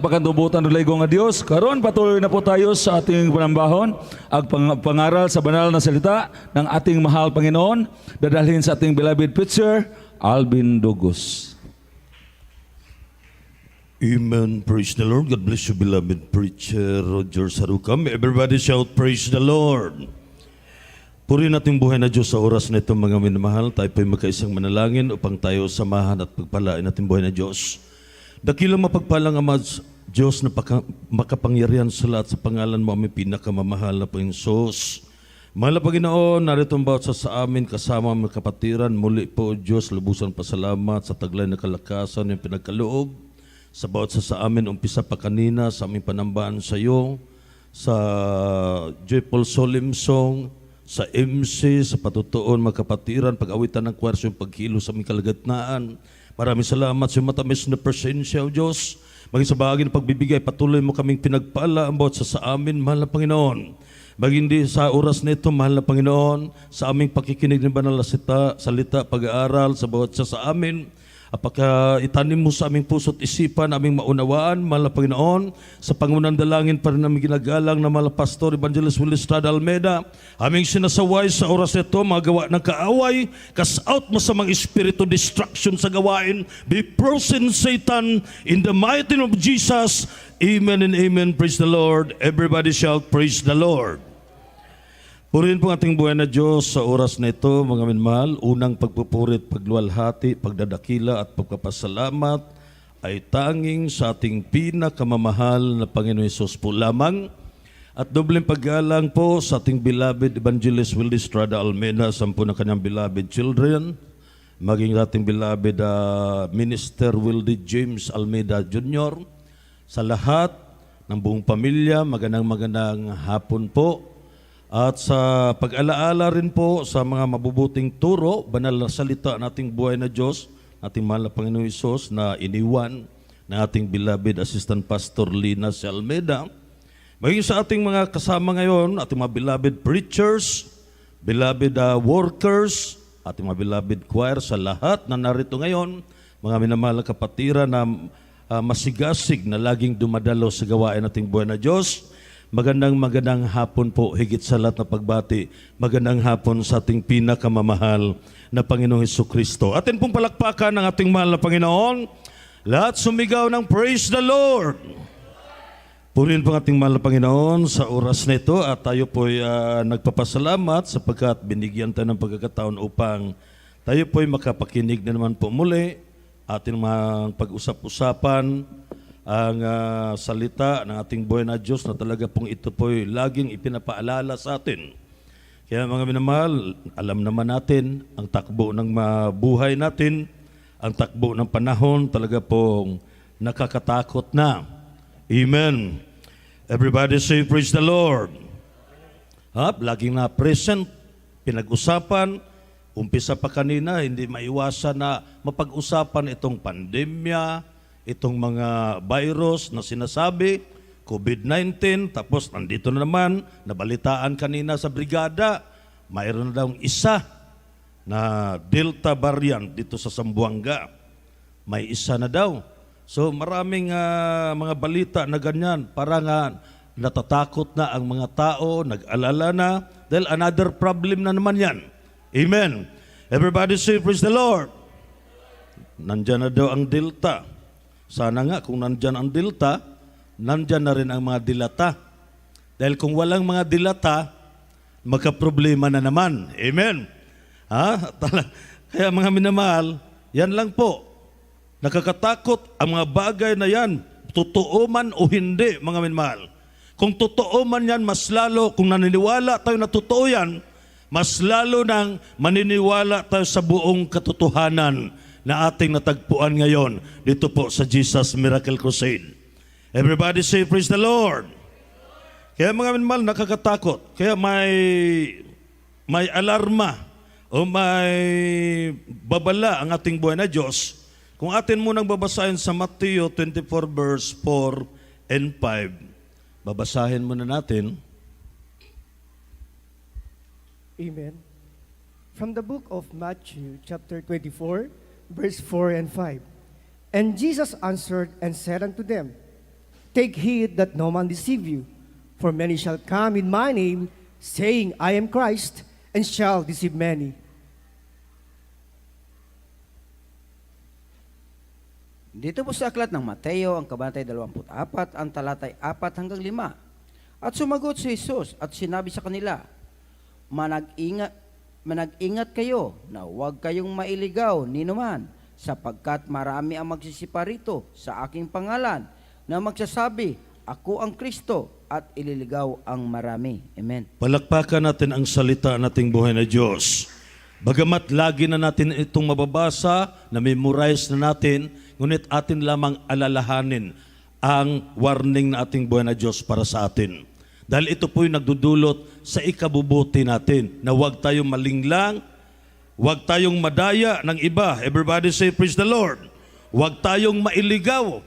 Pagkantubutan ng Laigong nga Diyos, karon patuloy na po tayo sa ating panambahon, ang pangaral sa banal na salita ng ating mahal Panginoon, dadalhin sa ating beloved preacher, Alvin Dugos. Amen. Praise the Lord. God bless you, beloved preacher Roger Sarukam. Everybody shout, praise the Lord. Purihin nating buhay na Diyos sa oras na ito, mga minamahal. Tayo po'y magkaisang manalangin upang tayo samahan at pagpalain nating buhay na Diyos. Dakilang mapagpalang Ama Diyos na makapangyarihan sa lahat, sa pangalan mo aming pinakamamahal na Panginoon Sos. Mahal na Panginoon, narito ang bawat sa amin kasama ang mga kapatiran. Muli po Diyos, lubusan pasalamat sa taglay na kalakasan yung pinagkaloob. Sa bawat sa amin, umpisa pa kanina sa aming panambahan sa iyo, sa Joyful Solemn Song, sa MC, sa patutuon, mga kapatiran, pag-awitan ng kwarso, yung paghilo sa aming kalagatnaan. Maraming salamat sa matamis na presensya, O Diyos. Maging sa bahagi ng pagbibigay, patuloy mo kaming pinagpala ang bawat sa amin, mahal na Panginoon. Maging di sa oras na ito, mahal na Panginoon, sa aming pakikinig ng banal na salita, pag-aaral sa bawat sa amin, itanim mo sa aming puso't isipan, aming maunawaan, mahal na Panginoon, sa pangunang dalangin pa rin aming ginagalang na mahal na Pastor Evangelist Willis Estrada Almeida, aming sinasaway sa oras na ito, mga gawa ng kaaway, cast out mo sa mga espiritu, distraction sa gawain, be frozen Satan, in the mighty name of Jesus, amen and amen. Praise the Lord. Everybody shout, praise the Lord. Purihin po ang ating buhay na Diyos sa oras na ito, mga minamahal. Unang pagpupurit, pagluwalhati, pagdadakila at pagpapasalamat ay tanging sa ating pinakamamahal na Panginoon Hesus po lamang. At dobleng paggalang po sa ating beloved Evangelist Willis Estrada Almeida, sampu ng kanyang beloved children, maging ating beloved Minister Wildy James Almeida Jr., sa lahat ng buong pamilya, magandang hapon po. At sa pag-alaala rin po sa mga mabubuting turo, banal na salita ng ating buhay na Diyos, ating mahal na Panginoong Hesus na iniwan na ating beloved Assistant Pastor Lina C. Almeida. Maging sa ating mga kasama ngayon, ating mga beloved preachers, beloved workers, ating mga beloved choir, sa lahat na narito ngayon, mga minamahal na kapatiran na masigasig na laging dumadalo sa gawain nating buhay na Diyos. Magandang hapon po, higit sa lahat na pagbati. Magandang hapon sa ating pinakamamahal na Panginoong Hesukristo. Atin pong palakpakan ng ating mahal na Panginoon. Lahat sumigaw ng praise the Lord. Purihin po ang ating mahal na Panginoon sa oras na ito at tayo po'y nagpapasalamat sapagkat binigyan tayo ng pagkakataon upang tayo po'y makapakinig na naman po muli ating mga pag-usap-usapan ang salita ng ating buhay na Diyos na talaga pong ito po'y laging ipinapaalala sa atin. Kaya mga minamahal, alam naman natin ang takbo ng buhay natin, ang takbo ng panahon talaga pong nakakatakot na. Amen. Everybody say praise the Lord. Laging na present, pinag-usapan, umpisa pa kanina, hindi maiwasan na mapag-usapan itong pandemya, itong mga virus na sinasabi, COVID-19, tapos nandito na naman, nabalitaan kanina sa brigada, mayroon na daw isa na Delta variant dito sa Zamboanga. May isa na daw. So maraming mga balita na ganyan, parang natatakot na ang mga tao, nag-alala na, dahil another problem na naman yan. Amen. Everybody say, praise the Lord. Nandyan na daw ang Delta. Sana nga kung nandyan ang Delta, nandyan na rin ang mga dilata. Dahil kung walang mga dilata, magkaproblema na naman. Amen. Kaya mga minamahal, yan lang po. Nakakatakot ang mga bagay na yan. Totoo man o hindi, mga minamahal. Kung totoo man yan, mas lalo, kung naniniwala tayo na totoo yan, mas lalo nang maniniwala tayo sa buong katotohanan na ating natagpuan ngayon dito po sa Jesus Miracle Crusade. Everybody say praise the Lord. Kaya mga minamahal, nakakatakot. Kaya may alarma o may babala ang ating buhay na Diyos. Kung atin munang babasahin sa Mateo 24 verse 4 and 5, babasahin muna natin. Amen. From the book of Matthew chapter 24, verse 4 and 5. And Jesus answered and said unto them, Take heed that no man deceive you, for many shall come in my name, saying, I am Christ, and shall deceive many. Dito po sa aklat ng Mateo, ang kabanatay 24, ang talatay 4 hanggang 5. At sumagot si Jesus at sinabi sa kanila, Manag-ingat kayo na huwag kayong mailigaw ni numan, sapagkat marami ang magsisipa rito sa aking pangalan na magsasabi, Ako ang Kristo, at ililigaw ang marami. Amen. Palakpakan natin ang salita nating buhay na Diyos. Bagamat lagi na natin itong mababasa, na-memorize na natin, ngunit atin lamang alalahanin ang warning na ating buhay na Diyos para sa atin. Dahil ito po'y nagdudulot sa ikabubuti natin, na huwag tayong malinglang, huwag tayong madaya ng iba. Everybody say, praise the Lord. Huwag tayong mailigaw,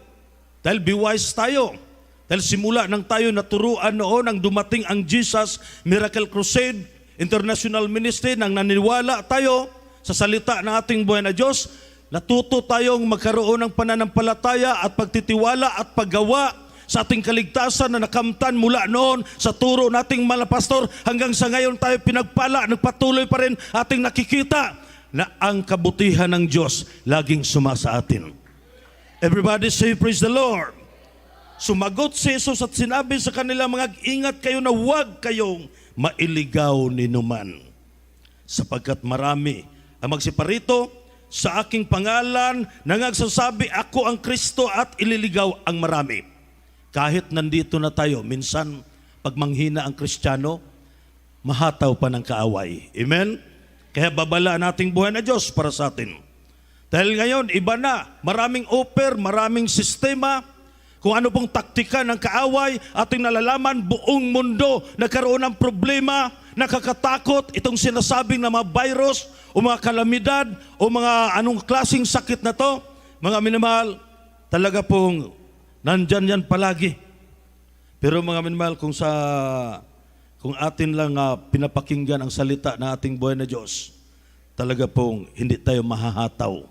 dahil be wise tayo. Dahil simula nang tayo naturuan noon ang dumating ang Jesus Miracle Crusade International Ministry, nang naniwala tayo sa salita ng ating buhay na Diyos, natuto tayong magkaroon ng pananampalataya at pagtitiwala at paggawa sa ating kaligtasan na nakamtan mula noon sa turo nating mga pastor hanggang sa ngayon tayo pinagpala, nagpatuloy pa rin ating nakikita na ang kabutihan ng Diyos laging sumasa atin. Everybody say, praise the Lord. Sumagot si Jesus at sinabi sa kanila, ingat kayo na huwag kayong mailigaw ni numan, sapagkat marami ang magsiparito sa aking pangalan na nagsasabi, Ako ang Kristo, at ililigaw ang marami. Kahit nandito na tayo, minsan pag manghina ang Kristiyano, mahataw pa ng kaaway. Amen? Kaya babala nating buhay na Diyos para sa atin. Dahil ngayon, iba na, maraming offer, maraming sistema, kung ano pong taktika ng kaaway, ating nalalaman, buong mundo nagkaroon ng problema, nakakatakot, itong sinasabing na mga virus o mga kalamidad o mga anong klaseng sakit na to, mga minamahal, talaga pong nandyan yan palagi. Pero mga minamahal, kung atin lang pinapakinggan ang salita ng ating buhay na Diyos, talaga pong hindi tayo mahahataw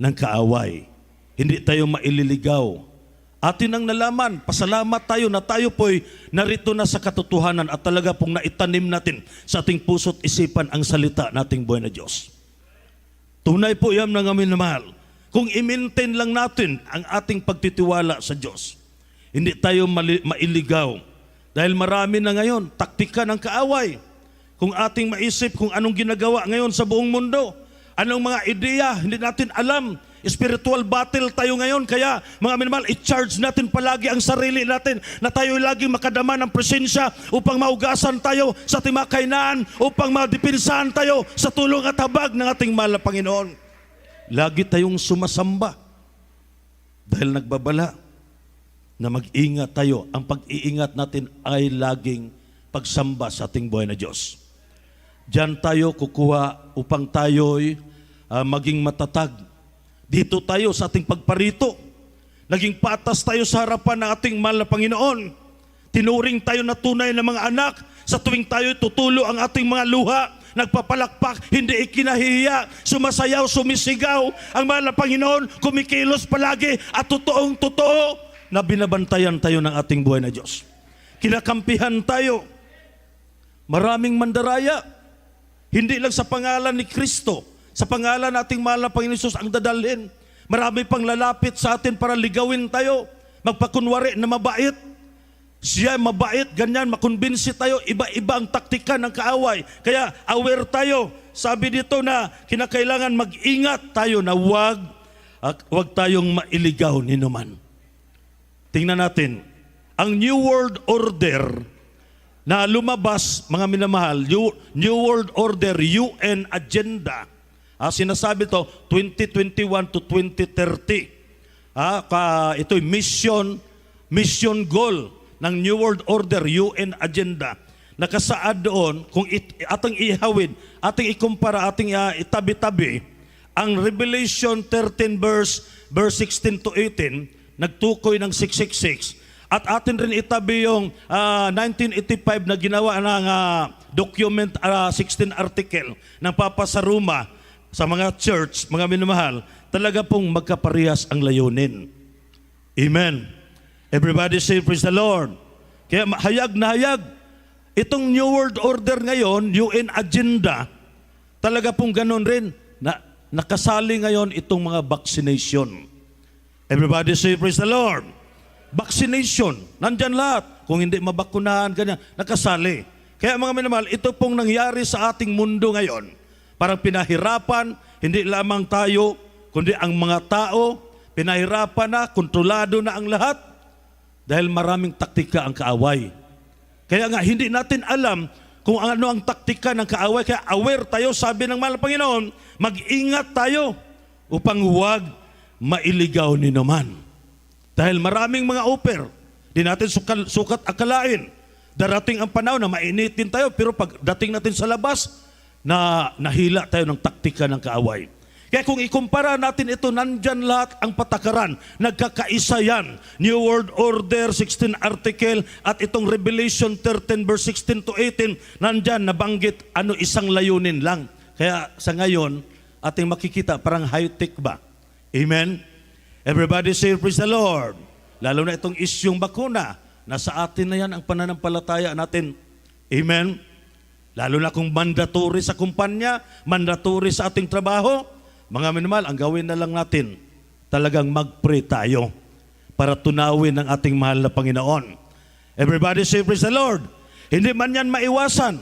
ng kaaway, hindi tayo maililigaw. Atin ang nalaman, pasalamat tayo na tayo po'y narito na sa katotohanan at talaga pong naitanim natin sa ating puso't isipan ang salita nating buhay na Diyos. Tunay po yan ng amin na mahal. Kung i-maintain lang natin ang ating pagtitiwala sa Diyos, hindi tayo mailigaw. Dahil marami na ngayon, taktika ng kaaway. Kung ating maisip kung anong ginagawa ngayon sa buong mundo, anong mga ideya, hindi natin alam. Spiritual battle tayo ngayon, kaya mga minamahal, i-charge natin palagi ang sarili natin na tayo lagi makadama ng presensya upang maugasan tayo sa ating mga kainaan, upang madipinsahan tayo sa tulong at habag ng ating mahal na Panginoon. Lagi tayong sumasamba dahil nagbabala na mag-ingat tayo. Ang pag-iingat natin ay laging pagsamba sa ating buhay na Diyos. Diyan tayo kukuha upang tayo'y maging matatag. Dito tayo sa ating pagparito, naging patas tayo sa harapan ng ating mahal na Panginoon. Tinuring tayo na tunay na mga anak sa tuwing tayo tutulo ang ating mga luha, nagpapalakpak, hindi ikinahihiya, sumasayaw, sumisigaw. Ang mahal na Panginoon, kumikilos palagi at totoong totoo na binabantayan tayo ng ating buhay na Diyos. Kinakampihan tayo. Maraming mandaraya, hindi lang sa pangalan ni Kristo, sa pangalan nating mahal na Panginoon Jesus ang dadalhin. Marami pang lalapit sa atin para ligawin tayo, magpakunwari na mabait. Siya mabait, ganyan, makumbinsi tayo. Iba-iba ang taktika ng kaaway. Kaya aware tayo. Sabi dito na kinakailangan mag-ingat tayo na huwag tayong mailigaw ni numan. Tingnan natin, ang New World Order na lumabas, mga minamahal, New World Order, UN Agenda, sinasabi to 2021 to 2030. Ito'y mission goal ng New World Order, UN Agenda. Nakasaad doon, kung ating ihawid, ating ikumpara, ating itabi-tabi, ang Revelation 13 verse 16 to 18, nagtukoy ng 666. At atin rin itabi yung 1985 na ginawa ng document 16 article ng Papa sa Roma, sa mga church, mga minamahal, talaga pong magkaparehas ang layunin. Amen. Everybody say, praise the Lord. Kaya hayag na hayag. Itong New World Order ngayon, UN agenda, talaga pong ganun rin, na nakasali ngayon itong mga vaccination. Everybody say, praise the Lord. Vaccination, nandyan lahat. Kung hindi mabakunahan, ganyan, nakasali. Kaya mga minamahal, ito pong nangyari sa ating mundo ngayon. Parang pinahirapan, hindi lamang tayo, kundi ang mga tao, pinahirapan na, kontrolado na ang lahat. Dahil maraming taktika ang kaaway. Kaya nga, hindi natin alam kung ano ang taktika ng kaaway. Kaya aware tayo, sabi ng mahal na Panginoon, mag-ingat tayo upang huwag mailigaw ni naman. Dahil maraming mga oper, di natin sukat akalain. Darating ang panahon na mainitin tayo, pero pagdating natin sa labas, nahila tayo ng taktika ng kaaway. Kaya kung ikumpara natin ito, nandyan lahat ang patakaran. Nagkakaisa yan. New World Order, 16 article, at itong Revelation 13 verse 16 to 18, nandyan nabanggit isang layunin lang. Kaya sa ngayon, ating makikita parang high-tech ba? Amen? Everybody say, praise the Lord. Lalo na itong isyong bakuna. Nasa atin na yan ang pananampalataya natin. Amen? Lalo na kung mandatory sa kumpanya, mandatory sa ating trabaho, mga minamahal, ang gawin na lang natin, talagang mag-pray tayo para tunawin ang ating mahal na Panginoon. Everybody say, praise the Lord. Hindi man yan maiwasan.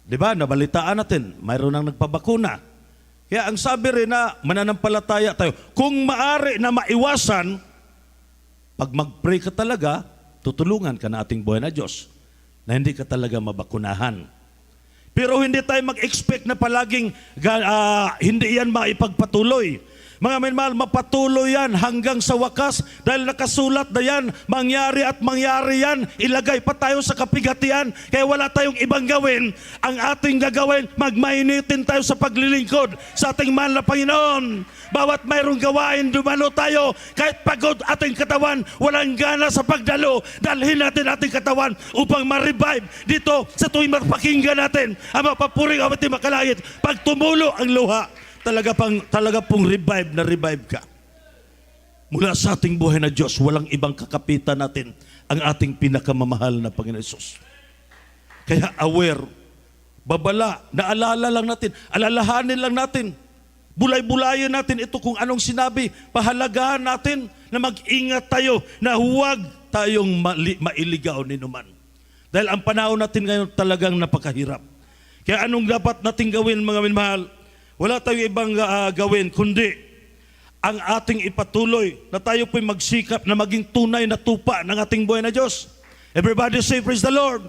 Di ba, nabalitaan natin, mayroon nang nagpabakuna. Kaya ang sabi rin na mananampalataya tayo, kung maaari na maiwasan, pag mag-pray ka talaga, tutulungan ka na ating buhay na Diyos na hindi ka talaga mabakunahan. Pero hindi tayo mag-expect na palaging hindi yan maipagpatuloy. Mga minamahal, mapatuloy yan hanggang sa wakas dahil nakasulat na yan, mangyari at mangyari yan, ilagay pa tayo sa kapigatian, kaya wala tayong ibang gawin. Ang ating gagawin, magmainitin tayo sa paglilingkod sa ating mahal na Panginoon. Bawat mayroong gawain, dumalo tayo, kahit pagod ating katawan, walang gana sa pagdalo, dalhin natin ating katawan upang ma-revive dito sa tuwing mapakinggan natin ang mapapuring ating makalangit. Pag tumulo ang luha, talaga pong revive ka. Mula sa ating buhay na Diyos, walang ibang kakapitan natin ang ating pinakamamahal na Panginoon Hesus. Kaya aware, babala, naalala lang natin, alalahanin lang natin, bulay-bulayin natin ito kung anong sinabi, pahalagahan natin na mag-ingat tayo na huwag tayong mailigaw ni numan. Dahil ang panahon natin ngayon talagang napakahirap. Kaya anong dapat natin gawin, mga minamahal? Wala tayong ibang gawin, kundi ang ating ipatuloy na tayo po'y magsikap na maging tunay na tupa ng ating buhay na Diyos. Everybody say, praise the Lord.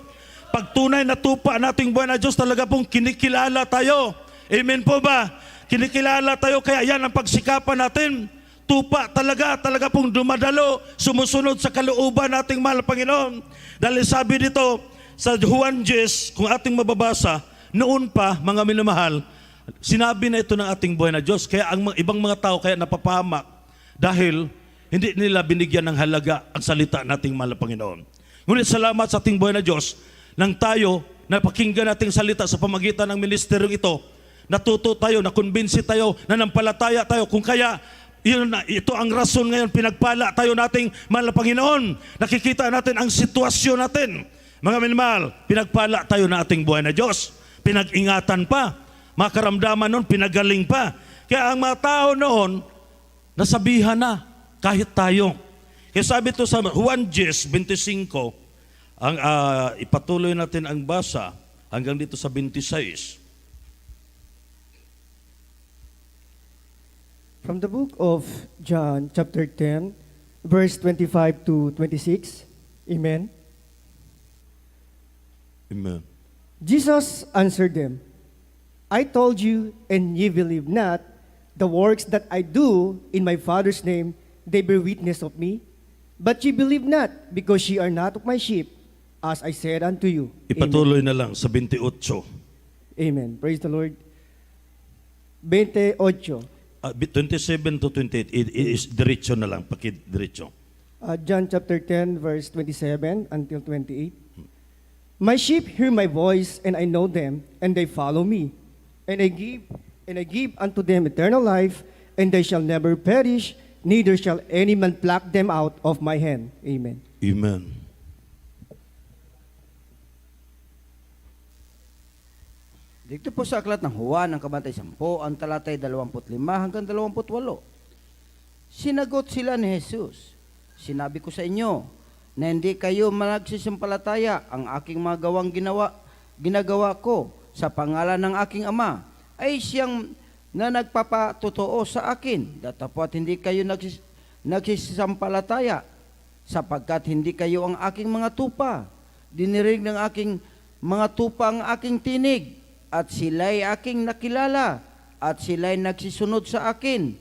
Pag tunay na tupa ng ating buhay na Diyos, talaga pong kinikilala tayo. Amen po ba? Kinikilala tayo, kaya yan ang pagsikapan natin. Tupa talaga pong dumadalo, sumusunod sa kalooban nating mahal na Panginoon. Dahil sabi dito sa Juan 10, kung ating mababasa, noon pa, mga minamahal, sinabi na ito ng ating buhay na Diyos. Kaya ang ibang mga tao kaya napapahamak dahil hindi nila binigyan ng halaga ang salita nating mahal na Panginoon. Ngunit salamat sa ating buhay na Diyos nang tayo napakinggan nating salita sa pamagitan ng ministeryong ito, natuto tayo, nakumbinsi tayo, nanampalataya tayo. Kung kaya ito ang rason ngayon, pinagpala tayo nating mahal na Panginoon. Nakikita natin ang sitwasyon natin. Mga minamahal, pinagpala tayo na ating buhay na Diyos. Pinag-ingatan pa. Mga karamdaman noon, pinagaling pa. Kaya ang mga tao noon, nasabihan na, kahit tayo. Kaya sabi ito sa Juan 10:25, ipatuloy natin ang basa hanggang dito sa 26. From the book of John, chapter 10, verse 25 to 26. Amen. Amen. Jesus answered them, I told you, and ye believe not. The works that I do in my Father's name, they bear witness of me. But ye believe not, because ye are not of my sheep, as I said unto you. Ipatuloy na lang sa 28. Amen. Praise the Lord. 28. 27 to 28, is diretso na lang, pakidiretso. John chapter 10, verse 27 until 28. My sheep hear my voice, and I know them, and they follow me. And I give unto them eternal life, and they shall never perish, neither shall any man pluck them out of my hand. Amen. Amen. Dito po sa aklat ng Juan, ang kabantay 10, ang talatay 25 hanggang 28. Sinagot sila ni Jesus, sinabi ko sa inyo, na hindi kayo managsisimpalataya ang aking mga ginagawa ko sa pangalan ng aking Ama, ay siyang na nagpapatotoo sa akin. Datapwat hindi kayo nagsisimpalataya, sapagkat hindi kayo ang aking mga tupa. Dinirig ng aking mga tupa ang aking tinig, at sila'y aking nakilala, at sila'y nagsisunod sa akin.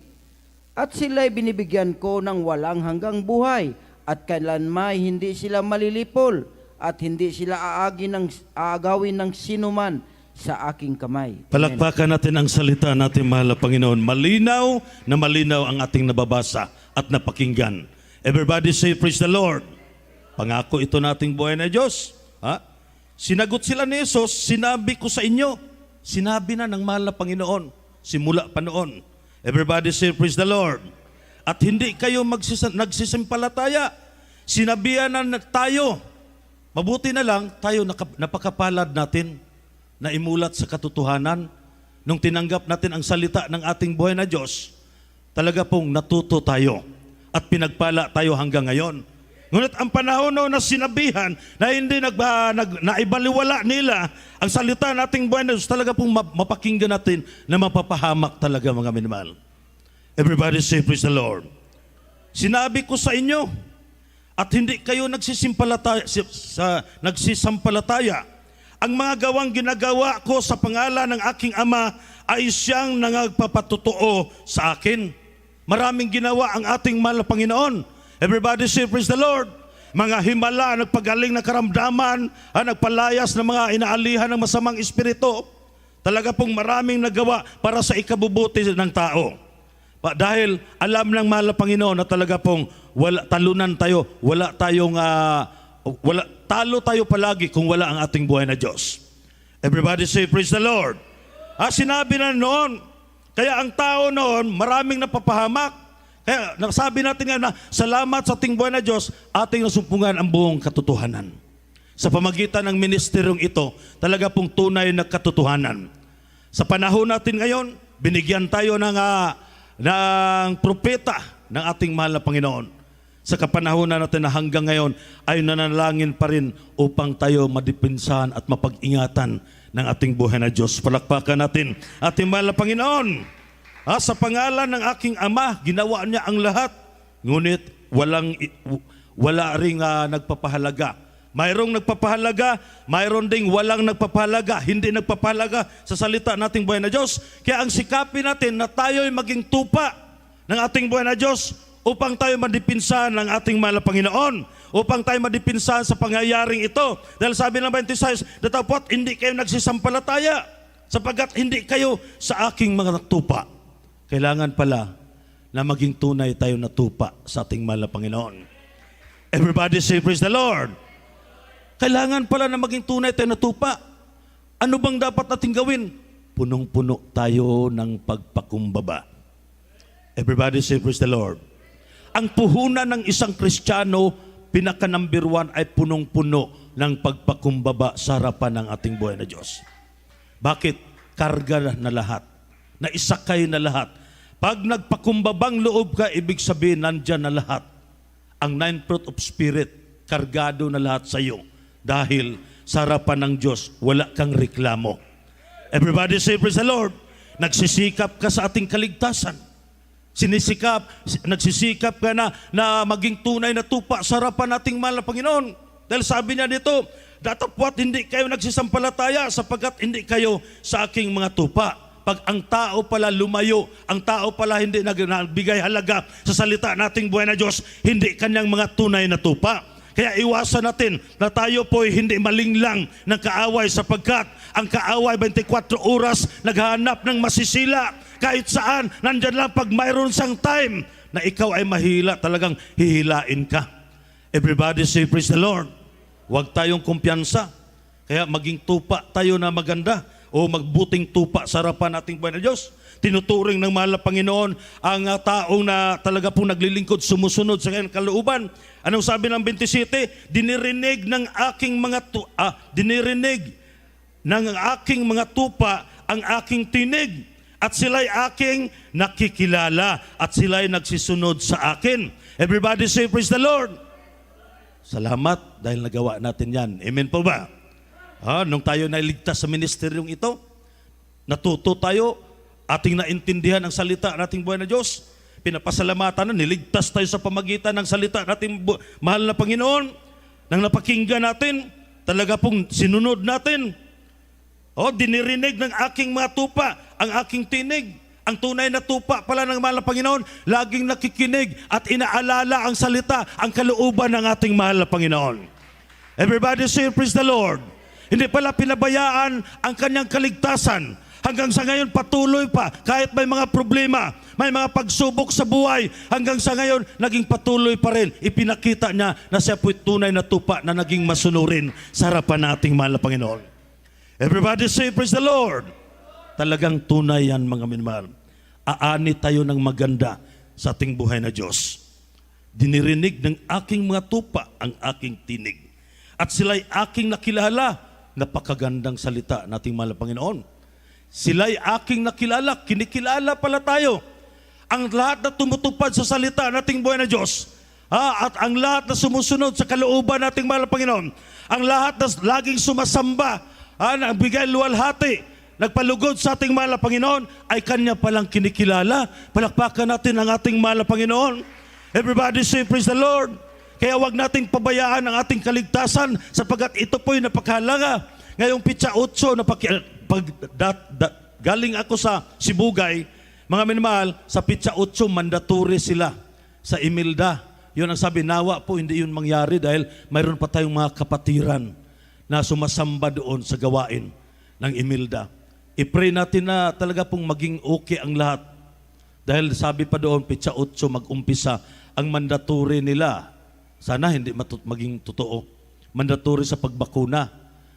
At sila'y binibigyan ko ng walang hanggang buhay, at kailanmay hindi sila malilipol, at hindi sila aagawin ng sinuman sa aking kamay. Amen. Palakpakan natin ang salita natin, mahal na Panginoon. Malinaw na malinaw ang ating nababasa at napakinggan. Everybody say, praise the Lord. Pangako ito nating buhay na Diyos. Ha? Sinagot sila ni Jesus, sinabi ko sa inyo. Sinabi na ng mahal na Panginoon, simula pa noon. Everybody say, praise the Lord. At hindi kayo nagsisimpalataya. Sinabihan na tayo. Mabuti na lang, tayo napakapalad natin na imulat sa katotohanan. Nung tinanggap natin ang salita ng ating buhay na Diyos, talaga pong natuto tayo at pinagpala tayo hanggang ngayon. Ngunit ang panahon na sinabihan na hindi naibaliwala nila ang salita nating buhay na Diyos, talaga pong mapakinggan natin na mapapahamak talaga, mga minamahal. Everybody say, praise the Lord. Sinabi ko sa inyo, at hindi kayo nagsisampalataya. Ang mga gawang ginagawa ko sa pangalan ng aking Ama ay siyang nagpapatotoo sa akin. Maraming ginawa ang ating mahal na Panginoon. Everybody say, praise the Lord. Mga himala, nagpagaling ng karamdaman, nagpalayas ng mga inaalihan ng masamang espiritu. Talaga pong maraming nagawa para sa ikabubuti ng tao. Dahil alam ng mahal na Panginoon na talaga pong talunan tayo, talo tayo palagi kung wala ang ating buhay na Diyos. Everybody say, praise the Lord. Sinabi na noon, kaya ang tao noon, maraming napapahamak. Kaya nasabi natin nga na salamat sa ating buhay na Diyos, ating nasumpungan ang buong katotohanan. Sa pamagitan ng ministeryong ito, talaga pong tunay na katotohanan. Sa panahon natin ngayon, binigyan tayo ng propeta ng ating mahal na Panginoon. Sa kapanahonan natin na hanggang ngayon ay nanalangin pa rin upang tayo madipinsahan at mapag-ingatan ng ating buhay na Diyos. Palakpakan natin ating mahal na Panginoon. Sa pangalan ng aking Ama, ginawa niya ang lahat. Ngunit wala ring nagpapahalaga. Mayroong nagpapahalaga, mayroon ding walang nagpapahalaga, hindi nagpapahalaga sa salita nating buhay na Diyos. Kaya ang sikapin natin na tayo'y maging tupa ng ating buhay na Diyos upang tayo madipinsahan ng ating mahal na Panginoon, upang tayo madipinsahan sa pangyayaring ito. Dahil sabi ng 26, datapwat hindi kayo nagsisampalataya sapagkat hindi kayo sa aking mga tupa. Kailangan pala na maging tunay tayo na tupa sa ating mahal na Panginoon. Everybody say, praise the Lord. Kailangan pala na maging tunay tayo na tupa. Ano bang dapat nating gawin? Punong-puno tayo ng pagpakumbaba. Everybody say, praise the Lord. Ang puhunan ng isang Kristiyano, pinaka-number 1 ay punong-puno ng pagpakumbaba sa harapan ng ating buhay na Diyos. Bakit? Karga na lahat. Naisakay na lahat. Pag nagpakumbabang loob ka, ibig sabihin, nandyan na lahat. Ang 9 fruit of Spirit, kargado na lahat sa iyo. Dahil sa harapan ng Diyos, wala kang reklamo. Everybody say, praise the Lord. Nagsisikap ka sa ating kaligtasan. Nagsisikap ka na maging tunay na tupa sa harapan nating mahal na Panginoon. Dahil sabi niya dito, datapwat hindi kayo nagsisampalataya sapagkat hindi kayo sa aking mga tupa. Pag ang tao pala lumayo, ang tao pala hindi nagbigay halaga sa salita nating buhay na Diyos, hindi kanyang mga tunay na tupa. Kaya iwasan natin na tayo po'y hindi malinglang ng kaaway sapagkat ang kaaway 24 oras naghahanap ng masisila. Kahit saan, nandyan lang pag mayroon sang time na ikaw ay mahila, talagang hihilain ka. Everybody say, praise the Lord. Huwag tayong kumpiyansa. Kaya maging tupa tayo na maganda. o magbuting tupa sa harapan nating buhay na Diyos. Tinuturing ng mahal na Panginoon ang taong na talaga pong naglilingkod, sumusunod sa kanyang kalooban. Anong sabi ng 27? Dinirinig ng aking mga tupa ang aking tinig, at sila'y aking nakikilala, at sila'y nagsisunod sa akin. Everybody say, praise the Lord. Salamat dahil nagawa natin yan. Amen po ba? Nung tayo nailigtas sa ministeryong ito, natuto tayo, ating naintindihan ang salita nating buhay na Diyos. Pinapasalamatan na, niligtas tayo sa pamagitan ng salita nating mahal na Panginoon. Nang napakinggan natin, talaga pong sinunod natin. Dinirinig ng aking mga tupa ang aking tinig. Ang tunay na tupa pala ng mahal na Panginoon, laging nakikinig at inaalala ang salita, ang kalooban ng ating mahal na Panginoon. Everybody say, praise the Lord. Hindi pala pinabayaan ang kanyang kaligtasan. Hanggang sa ngayon patuloy pa, kahit may mga problema, may mga pagsubok sa buhay, hanggang sa ngayon naging patuloy pa rin. Ipinakita niya na siya po'y tunay na tupa na naging masunurin sa harapan nating mahal na Panginoon. Everybody say, praise the Lord. Talagang tunay yan, mga minamahal. Aani tayo ng maganda sa ating buhay na Diyos. Dinirinig ng aking mga tupa ang aking tinig, at sila'y aking nakilala. Napakagandang salita nating mahal na Panginoon. Sila'y aking nakilala, kinikilala pala tayo. Ang lahat na tumutupad sa salita nating buhay na Diyos, at ang lahat na sumusunod sa kalooban nating mahal na Panginoon, ang lahat na laging sumasamba, nagbigay luwalhati, nagpalugod sa ating mahal na Panginoon, ay Kanya palang kinikilala. Palakpakan natin ang ating mahal na Panginoon. Everybody say, praise the Lord. Kaya wag nating pabayaan ang ating kaligtasan, sapagkat ito po'y napakahalaga. Ngayong pitsa 8, galing ako sa Sibugay, mga minamahal, sa pitsa 8, mandatory sila sa Imelda. Yun ang sabi, nawa po hindi yun mangyari dahil mayroon pa tayong mga kapatiran na sumasamba doon sa gawain ng Imelda. I-pray natin na talaga pong maging okay ang lahat. Dahil sabi pa doon, pitsa 8 mag-umpisa ang mandatory nila. Sana hindi maging totoo. Mandatory sa pagbakuna.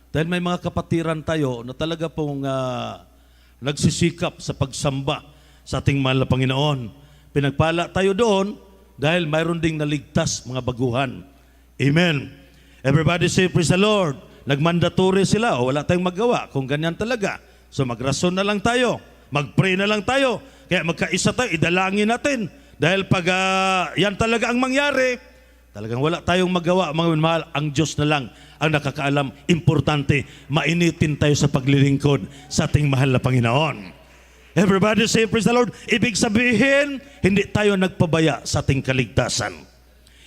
Dahil may mga kapatiran tayo na talaga pong nagsisikap sa pagsamba sa ating mahal na Panginoon. Pinagpala tayo doon dahil mayroon ding naligtas mga baguhan. Amen. Everybody say, praise the Lord. Nagmandatory sila, wala tayong magawa kung ganyan talaga. So magrason na lang tayo, mag-pray na lang tayo. Kaya magkaisa tayo, idalangin natin. Dahil pag yan talaga ang mangyari, talagang wala tayong magawa, mga minamahal. Ang Diyos na lang ang nakakaalam. Importante, mainitin tayo sa paglilingkod sa ating mahal na Panginoon. Everybody say, praise the Lord. Ibig sabihin, hindi tayo nagpabaya sa ating kaligtasan.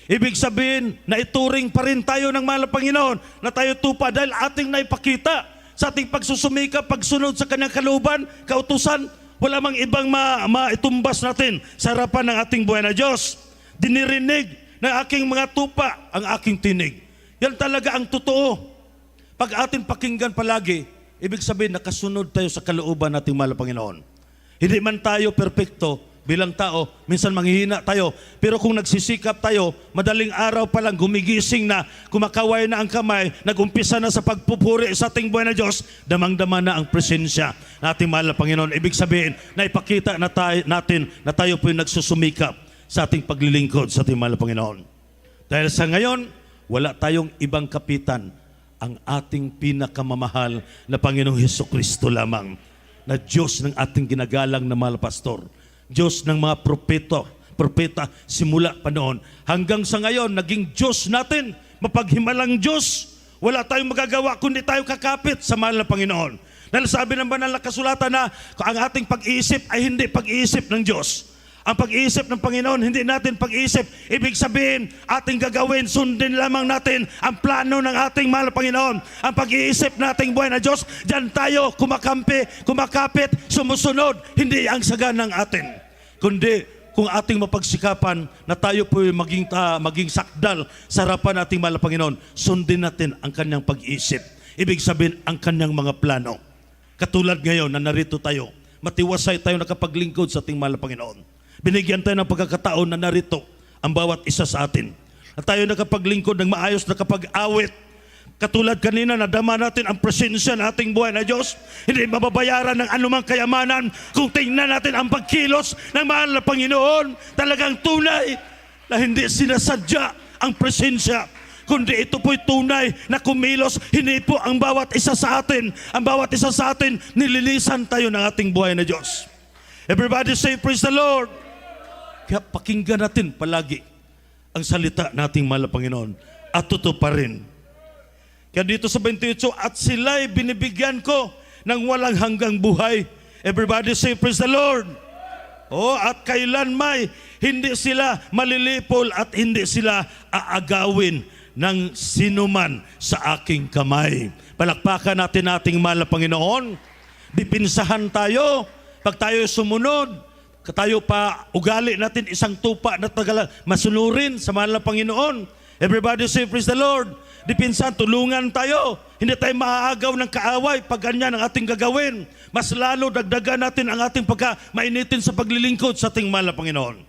Ibig sabihin, na ituring pa rin tayo ng mahal na Panginoon na tayo tupa dahil ating naipakita sa ating pagsusumika, pagsunod sa kanyang kalooban, kautusan. Wala mang ibang maitumbas natin sa harapan ng ating buhay na Diyos. Dinirinig ng aking mga tupa ang aking tinig. Yan talaga ang totoo. Pag ating pakinggan palagi, ibig sabihin nakasunod tayo sa kalooban nating mahal na Panginoon. Hindi man tayo perpekto bilang tao, minsan manghihina tayo. Pero kung nagsisikap tayo, madaling araw pa lang gumigising na, kumakaway na ang kamay, nagumpisa na sa pagpupuri sa ating buhay na Diyos, damang-dama na ang presensya ng ating mahal na Panginoon. Ibig sabihin, na ipakita na natin na tayo po yung nagsusumikap sa ating paglilingkod sa ating mahal na Panginoon. Dahil sa ngayon, wala tayong ibang kapitan, ang ating pinakamamahal na Panginoong Hesukristo lamang, na Diyos ng ating ginagalang na mahal pastor, Diyos ng mga propeta simula pa noon hanggang sa ngayon, naging Diyos natin, mapaghimalang Diyos. Wala tayong magagawa kundi tayo kakapit sa mahal na Panginoon. Dahil sabi ng banal na kasulatan na ang ating pag-iisip ay hindi pag-iisip ng Diyos. Ang pag-iisip ng Panginoon, hindi natin pag-iisip. Ibig sabihin, ating gagawin, sundin lamang natin ang plano ng ating mahal na Panginoon. Ang pag-iisip nating buhay na Diyos, diyan tayo kumakampi, kumakapit, sumusunod. Hindi ang saga ng atin, kundi kung ating mapagsikapan na tayo po maging sakdal sa harapan nating mahal na Panginoon, sundin natin ang kanyang pag-iisip. Ibig sabihin, ang kanyang mga plano. Katulad ngayon na narito tayo, matiwasay tayo nakapaglingkod sa ating mahal na Panginoon. Binigyan tayo ng pagkakataon na narito ang bawat isa sa atin. At tayo nakapaglingkod ng maayos, nakapag-awit. Katulad kanina, nadama natin ang presensya ng ating buhay na Diyos. Hindi mababayaran ng anumang kayamanan kung tingnan natin ang pagkilos ng mahal na Panginoon. Talagang tunay na hindi sinasadya ang presensya, kundi ito po'y tunay na kumilos. Hindi po ang bawat isa sa atin. Ang bawat isa sa atin, nililisan tayo ng ating buhay na Diyos. Everybody say, praise the Lord. Kaya pakinggan natin palagi ang salita nating mahal na Panginoon at totoo pa rin. Kaya dito sa 28, at sila'y binibigyan ko ng walang hanggang buhay. Everybody say, praise the Lord. Oh, at kailanmay hindi sila malilipol at hindi sila aagawin ng sinuman sa aking kamay. Palakpakan natin ating mahal na Panginoon. Dipinsahan tayo. Pag tayo sumunod, tayo pa ugali natin isang tupa na tagal masunurin sa mahal na Panginoon. Everybody say, praise the Lord. Dipinsan, tulungan tayo. Hindi tayo maaagaw ng kaaway pag ganyan ang ating gagawin. Mas lalo dagdagan natin ang ating pagka-mainitin sa paglilingkod sa ating mahal na Panginoon.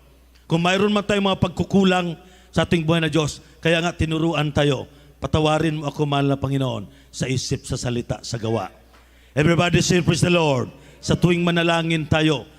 Kung mayroon man tayong mga pagkukulang sa ating buhay na Diyos, kaya nga tinuruan tayo, patawarin mo ako mahal na Panginoon sa isip, sa salita, sa gawa. Everybody say, praise the Lord. Sa tuwing manalangin tayo,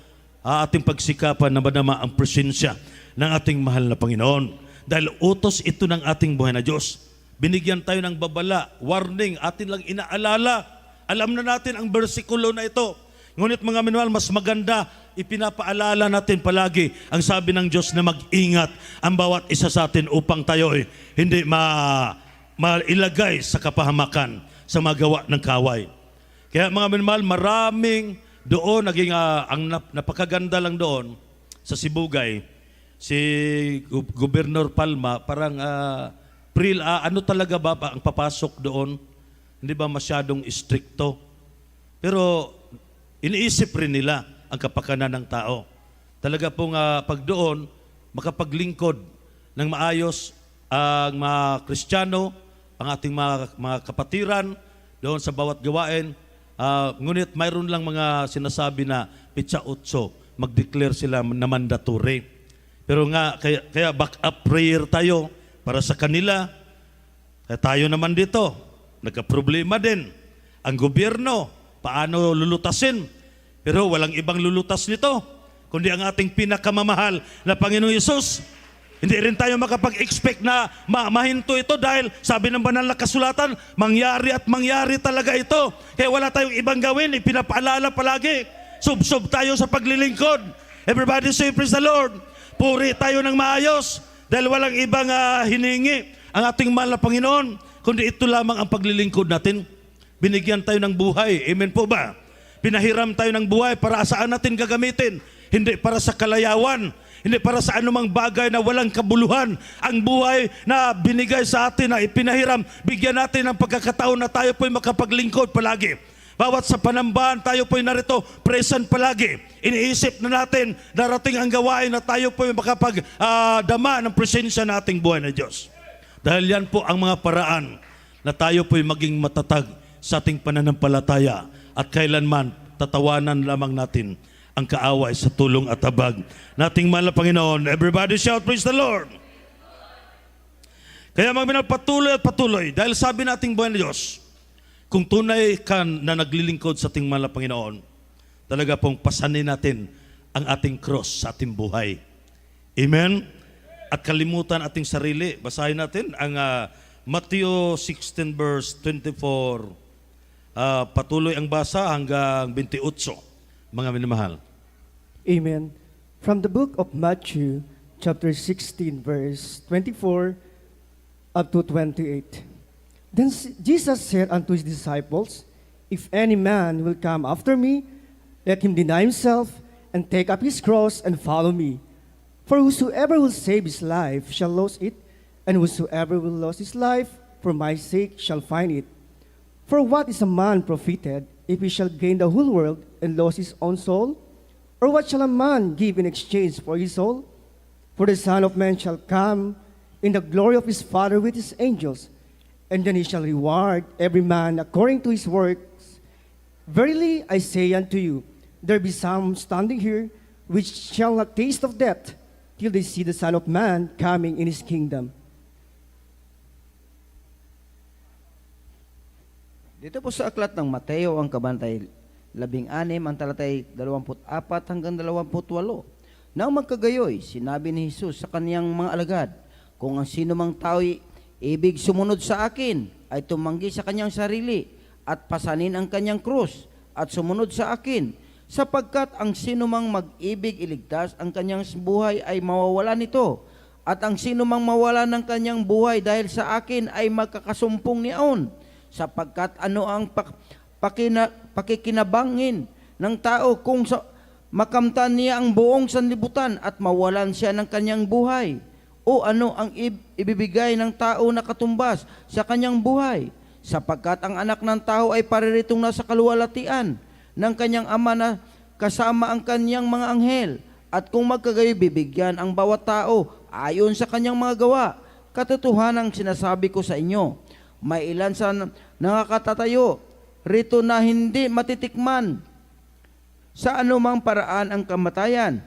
ating pagsikapan na madama ang presensya ng ating mahal na Panginoon. Dahil utos ito ng ating buhay na Diyos. Binigyan tayo ng babala, warning, atin lang inaalala. Alam na natin ang bersikulo na ito. Ngunit mga minahal, mas maganda, ipinapaalala natin palagi ang sabi ng Diyos na mag-ingat ang bawat isa sa atin upang tayo hindi mailagay sa kapahamakan sa magawa ng kaway. Kaya mga minahal, maraming doon, naging ang napakaganda lang doon sa Sibugay, si Gobernador Palma, parang ano talaga ba ang papasok doon? Hindi ba masyadong istrikto? Pero iniisip rin nila ang kapakanan ng tao. Talaga pong pag doon, makapaglingkod ng maayos ang mga Kristiyano, ang ating mga kapatiran doon sa bawat gawain. Ngunit mayroon lang mga sinasabi na pitsa utso, mag-declare sila na mandatory. Pero nga, kaya back up prayer tayo para sa kanila. Kaya tayo naman dito, nagka-problema din. Ang gobyerno, paano lulutasin? Pero walang ibang lulutas nito, kundi ang ating pinakamamahal na Panginoong Hesus. Hindi rin tayo makapag-expect na mahinto ito dahil sabi ng banal na kasulatan, mangyari at mangyari talaga ito. Kaya wala tayong ibang gawin, ipinapaalala palagi. Sub-sub tayo sa paglilingkod. Everybody say, praise the Lord. Puri tayo ng maayos dahil walang ibang hiningi ang ating mahal na Panginoon, kundi ito lamang ang paglilingkod natin. Binigyan tayo ng buhay. Amen po ba? Pinahiram tayo ng buhay para saan natin gagamitin. Hindi para sa kalayawan. Hindi para sa anumang bagay na walang kabuluhan. Ang buhay na binigay sa atin, na ipinahiram, bigyan natin ng pagkakataon na tayo po'y makapaglingkod palagi. Bawat sa panambahan, tayo po'y narito, present palagi. Iniisip na natin, darating ang gawain na tayo po'y makapagdama ng presensya ng ating buhay na Diyos. Dahil yan po ang mga paraan na tayo po'y maging matatag sa ating pananampalataya at kailanman tatawanan lamang natin ang kaaway sa tulong at habag nating mahal na Panginoon. Everybody shout, praise the Lord. Kaya mga patuloy at patuloy, dahil sabi nating buhay na Diyos, kung tunay ka na naglilingkod sa ating mahal na Panginoon, talaga pong pasanin natin ang ating cross sa ating buhay. Amen? At kalimutan ating sarili. Basahin natin ang Matthew 16 verse 24. Patuloy ang basa hanggang 28, mga minamahal. Amen. From the book of Matthew, chapter 16, verse 24 up to 28. Then Jesus said unto his disciples, If any man will come after me, let him deny himself and take up his cross and follow me. For whosoever will save his life shall lose it, and whosoever will lose his life for my sake shall find it. For what is a man profited if he shall gain the whole world and lose his own soul? Or what shall a man give in exchange for his soul? For the Son of Man shall come in the glory of his Father with his angels, and then he shall reward every man according to his works. Verily I say unto you, there be some standing here which shall not taste of death till they see the Son of Man coming in his kingdom. Dito po sa aklat ng Mateo, ang kabantay 16, ang talatay 24 hanggang 28. Nang magkagayoy, sinabi ni Jesus sa kaniyang mga alagad, kung ang sino mang tao'y ibig sumunod sa akin, ay tumanggi sa kanyang sarili at pasanin ang kanyang krus at sumunod sa akin. Sapagkat ang sino mang mag-ibig iligtas ang kanyang buhay ay mawawala nito. At ang sino mang mawala ng kanyang buhay dahil sa akin ay magkakasumpong niyaon. Sapagkat ano ang pakikinabangin ng tao kung makamtan niya ang buong sanlibutan at mawalan siya ng kanyang buhay? O ano ang ibibigay ng tao na katumbas sa kanyang buhay? Sapagkat ang anak ng tao ay pariritong nasa kaluwalhatian ng kanyang ama na kasama ang kanyang mga anghel. At kung magkagayoy, bibigyan ang bawat tao ayon sa kanyang mga gawa. Katotohanan ang sinasabi ko sa inyo, may ilan sa nakakatatayo rito na hindi matitikman sa anumang paraan ang kamatayan,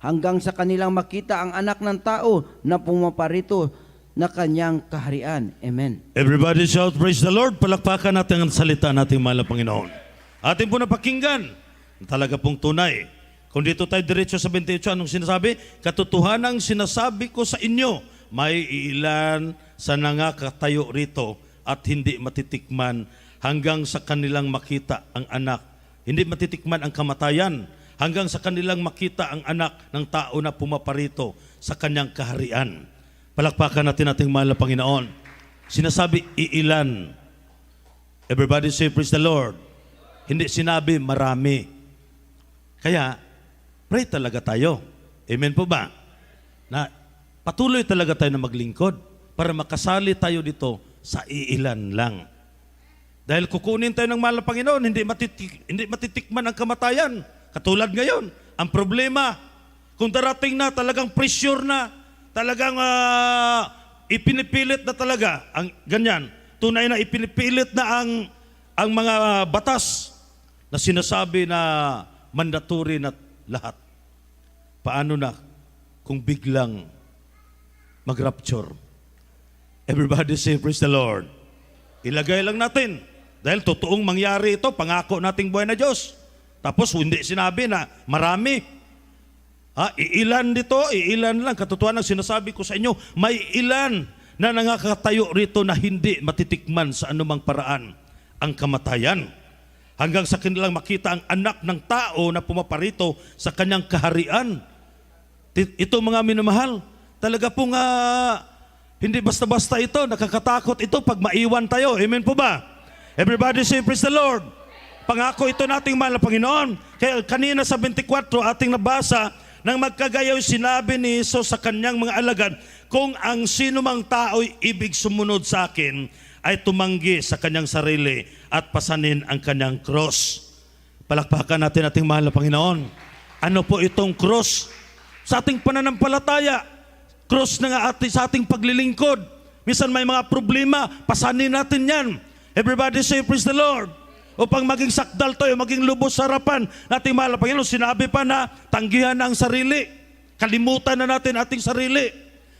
hanggang sa kanilang makita ang anak ng tao na pumaparito na kanyang kaharian. Amen. Everybody shout, praise the Lord. Palakpakan natin ang salita nating mahal na Panginoon. Atin po napakinggan, talaga pong tunay. Kung dito tayo diretso sa 28, anong sinasabi? Katotohanang sinasabi ko sa inyo, may ilan sa nangakatayo rito at hindi matitikman hanggang sa kanilang makita ang anak. Hindi matitikman ang kamatayan hanggang sa kanilang makita ang anak ng tao na pumaparito sa kanyang kaharian. Palakpakan natin ating mahal na Panginoon. Sinasabi iilan. Everybody say praise the Lord. Hindi sinabi marami. Kaya, pray talaga tayo. Amen po ba? Na patuloy talaga tayo na maglingkod para makasali tayo dito sa iilan lang. Dahil kukunin tayo ng mahal na Panginoon, hindi matitikman ang kamatayan. Katulad ngayon, ang problema, kung darating na talagang pressure na, talagang ipinipilit na talaga, ang ganyan, tunay na ipinipilit na ang mga batas na sinasabi na mandatory na lahat. Paano na kung biglang mag-rapture? Everybody say, praise the Lord. Ilagay lang natin. Dahil totoong mangyari ito, pangako nating buhay na Diyos. Tapos hindi sinabi na marami. Iilan dito, iilan lang. Katotohanan ang sinasabi ko sa inyo, may ilan na nangakatayo rito na hindi matitikman sa anumang paraan ang kamatayan. Hanggang sa kanilang makita ang anak ng tao na pumaparito sa kanyang kaharian. Ito mga minamahal, talaga pong hindi basta-basta ito, nakakatakot ito pag maiwan tayo. Amen po ba? Everybody say, praise the Lord. Pangako ito nating mahal na Panginoon. Kaya kanina sa 24, ating nabasa, nang magkagayaw sinabi ni Jesus sa kanyang mga alagad, kung ang sino mang tao'y ibig sumunod sa akin, ay tumanggi sa kanyang sarili at pasanin ang kanyang cross. Palakpakan natin ating mahal na Panginoon. Ano po itong cross? Sa ating pananampalataya, cross na nga sa ating paglilingkod. Minsan may mga problema, pasanin natin yan. Everybody say, praise the Lord. Upang maging sakdal tayo, maging lubos sa harapan nating mahal na Panginoon. Sinabi pa na tanggihan na ang sarili. Kalimutan na natin ating sarili.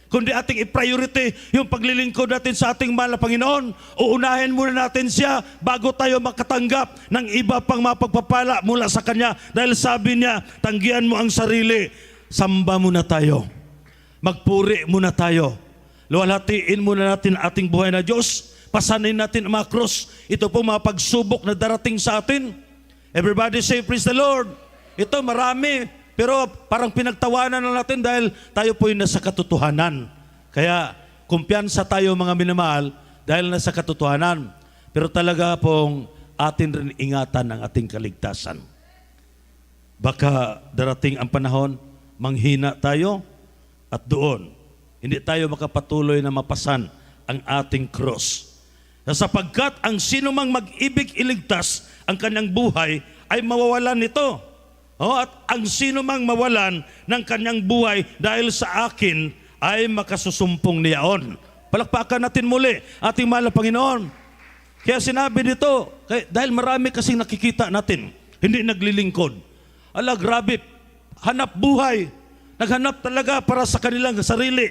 Kundi ating i-priority yung paglilingkod natin sa ating mahal na Panginoon. Uunahin muna natin siya bago tayo makatanggap ng iba pang mapagpapala mula sa Kanya. Dahil sabi niya, tanggihan mo ang sarili. Samba muna tayo. Magpuri muna tayo. Luwalhatiin muna natin ating buhay na Diyos. Pasanin natin ang mga cross. Ito po mga pagsubok na darating sa atin. Everybody say, praise the Lord. Ito marami. Pero parang pinagtawanan na natin dahil tayo po yung nasa katotohanan. Kaya kumpiyansa tayo mga minamahal dahil nasa katotohanan. Pero talaga pong atin rin ingatan ang ating kaligtasan. Baka darating ang panahon, manghina tayo at doon, hindi tayo makapatuloy na mapasan ang ating cross. Sapagkat ang sinumang mag-ibig iligtas ang kanyang buhay ay mawawalan nito. At ang sino mang mawalan ng kanyang buhay dahil sa akin ay makasusumpong niyaon. Palakpakan natin muli ating mahal na Panginoon. Kaya sinabi dito, dahil marami kasing nakikita natin, hindi naglilingkod. Ala, grabe, hanap buhay. Naghanap talaga para sa kanilang sarili.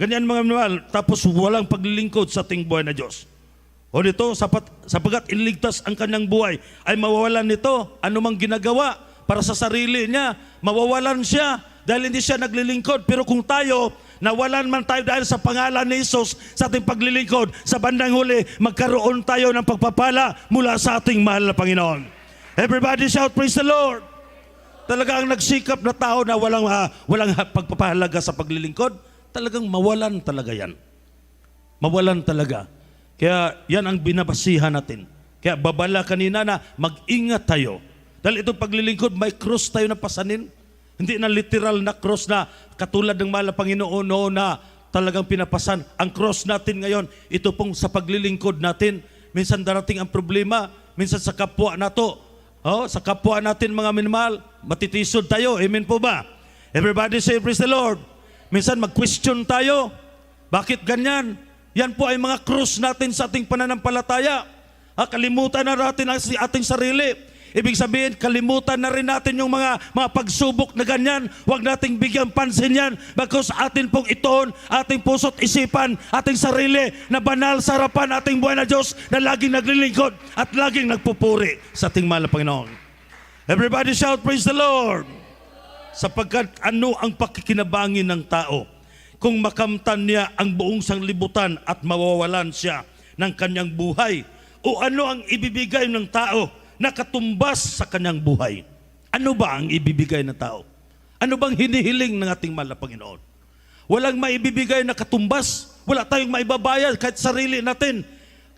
Ganyan mga mahal, tapos walang paglilingkod sa ating buhay na Diyos. O dito, sapagat iniligtas ang kanyang buhay, ay mawawalan nito. Ano mang ginagawa para sa sarili niya, mawawalan siya dahil hindi siya naglilingkod. Pero kung tayo, nawalan man tayo dahil sa pangalan ni Jesus sa ating paglilingkod, sa bandang huli, magkaroon tayo ng pagpapala mula sa ating mahal na Panginoon. Everybody shout, praise the Lord! Talaga ang nagsikap na tao na walang pagpapahalaga sa paglilingkod, talagang mawalan talaga yan. Mawalan talaga. Kaya yan ang binabasihan natin. Kaya babala kanina na mag-ingat tayo. Dahil itong paglilingkod, may cross tayo na pasanin. Hindi na literal na cross na katulad ng mahal na Panginoon noon na talagang pinapasan. Ang cross natin ngayon, ito pong sa paglilingkod natin. Minsan darating ang problema, minsan sa kapwa nato. Sa kapwa natin mga minamahal, matitisod tayo. Amen po ba? Everybody say, praise the Lord. Minsan mag-question tayo. Bakit ganyan? Yan po ay mga krus natin sa ating pananampalataya. Kalimutan na natin ang ating sarili. Ibig sabihin, kalimutan na rin natin yung mga pagsubok na ganyan. Huwag nating bigyan pansin yan. Bagkus atin pong itoon, ating puso't isipan, ating sarili na banal sa harapan ating buhay na Diyos na laging naglilingkod at laging nagpupuri sa ating mahal na Panginoon. Everybody shout, praise the Lord! Sapagkat ano ang pakikinabangin ng tao kung makamtan niya ang buong sanglibutan at mawawalan siya ng kanyang buhay? O ano ang ibibigay ng tao na katumbas sa kanyang buhay? Ano ba ang ibibigay ng tao? Ano bang hinihiling ng ating mahal na Panginoon? Walang maibibigay na katumbas. Wala tayong maibabayad kahit sarili natin.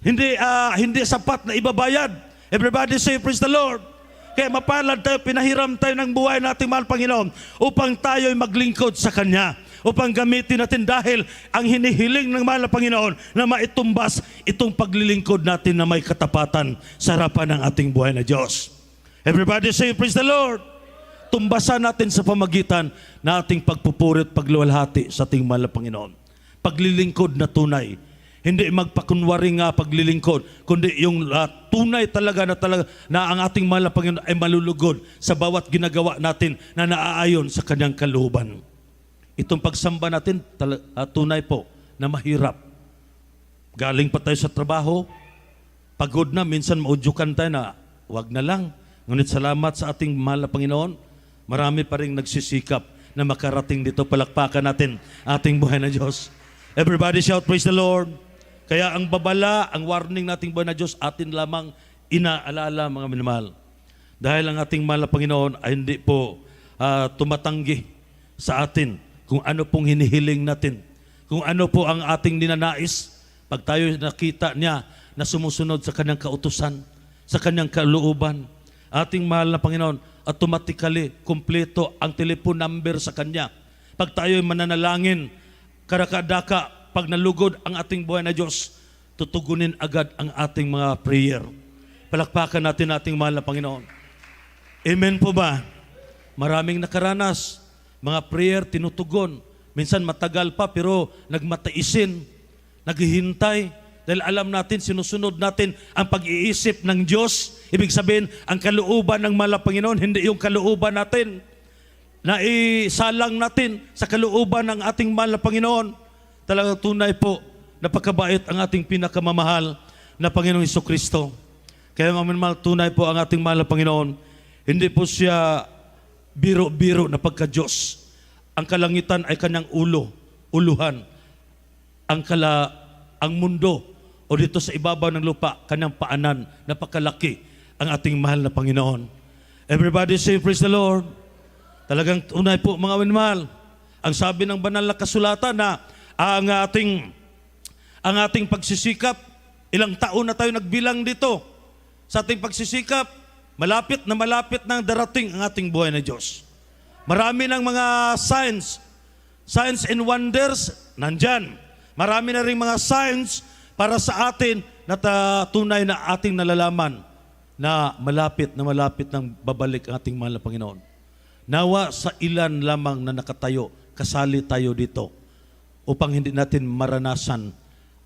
Hindi sapat na ibabayad. Everybody say, praise the Lord. Kaya mapalad tayo, pinahiram tayo ng buhay nating mahal Panginoon upang tayo'y maglingkod sa Kanya. Upang gamitin natin dahil ang hinihiling ng mahal na Panginoon na maitumbas itong paglilingkod natin na may katapatan sa harapan ng ating buhay na Diyos. Everybody say, praise the Lord. Tumbasan natin sa pamagitan na ating pagpupuri at pagluwalhati sa ating mahal na Panginoon. Paglilingkod na tunay. Hindi magpakunwaring paglilingkod, kundi yung tunay talaga na ang ating mahal na Panginoon ay malulugod sa bawat ginagawa natin na naaayon sa Kanyang kalooban. Itong pagsamba natin, tunay po na mahirap. Galing pa tayo sa trabaho, pagod na, minsan maudyukan tayo na, wag na lang. Ngunit salamat sa ating mahal na Panginoon, marami pa rin nagsisikap na makarating dito. Palakpakan natin ating buhay na Diyos. Everybody shout, praise the Lord. Kaya ang babala, ang warning nating buhay na Diyos, atin lamang inaalala mga minamahal. Dahil ang ating mahal na Panginoon ay hindi po tumatanggi sa atin kung ano pong hinihiling natin, kung ano po ang ating ninanais. Pag tayo nakita niya na sumusunod sa Kanyang kautusan, sa Kanyang kalooban, ating mahal na Panginoon, automatically, kumpleto ang telephone number sa Kanya. Pag tayo'y mananalangin, karakadaka, pag nalugod ang ating buhay na Diyos, tutugunin agad ang ating mga prayer. Palakpakan natin ating mahal na Panginoon. Amen po ba? Maraming nakaranas, mga prayer tinutugon. Minsan matagal pa pero nagmataisin, naghihintay dahil alam natin, sinusunod natin ang pag-iisip ng Diyos. Ibig sabihin, ang kalooban ng mahal na Panginoon, hindi yung kalooban natin. Naisalang natin sa kalooban ng ating mahal na Panginoon. Talagang tunay po, napakabait ang ating pinakamamahal na Panginoong Jesucristo. Kaya mga minamahal, tunay po ang ating mahal na Panginoon. Hindi po siya biro-biro na pagka-Diyos. Ang kalangitan ay Kanyang uluhan. Ang mundo o dito sa ibabaw ng lupa, Kanyang paanan. Napakalaki ang ating mahal na Panginoon. Everybody say, praise the Lord. Talagang tunay po mga minamahal. Ang sabi ng banal na kasulatan na ang ating pagsisikap, ilang taon na tayo nagbilang dito sa ating pagsisikap, malapit na darating ang ating buhay na Diyos. Marami ng mga signs and wonders, nandyan. Marami na rin mga signs para sa atin na tunay na ating nalalaman na malapit nang babalik ang ating mahal na Panginoon. Nawa sa ilan lamang na nakatayo, kasali tayo dito upang hindi natin maranasan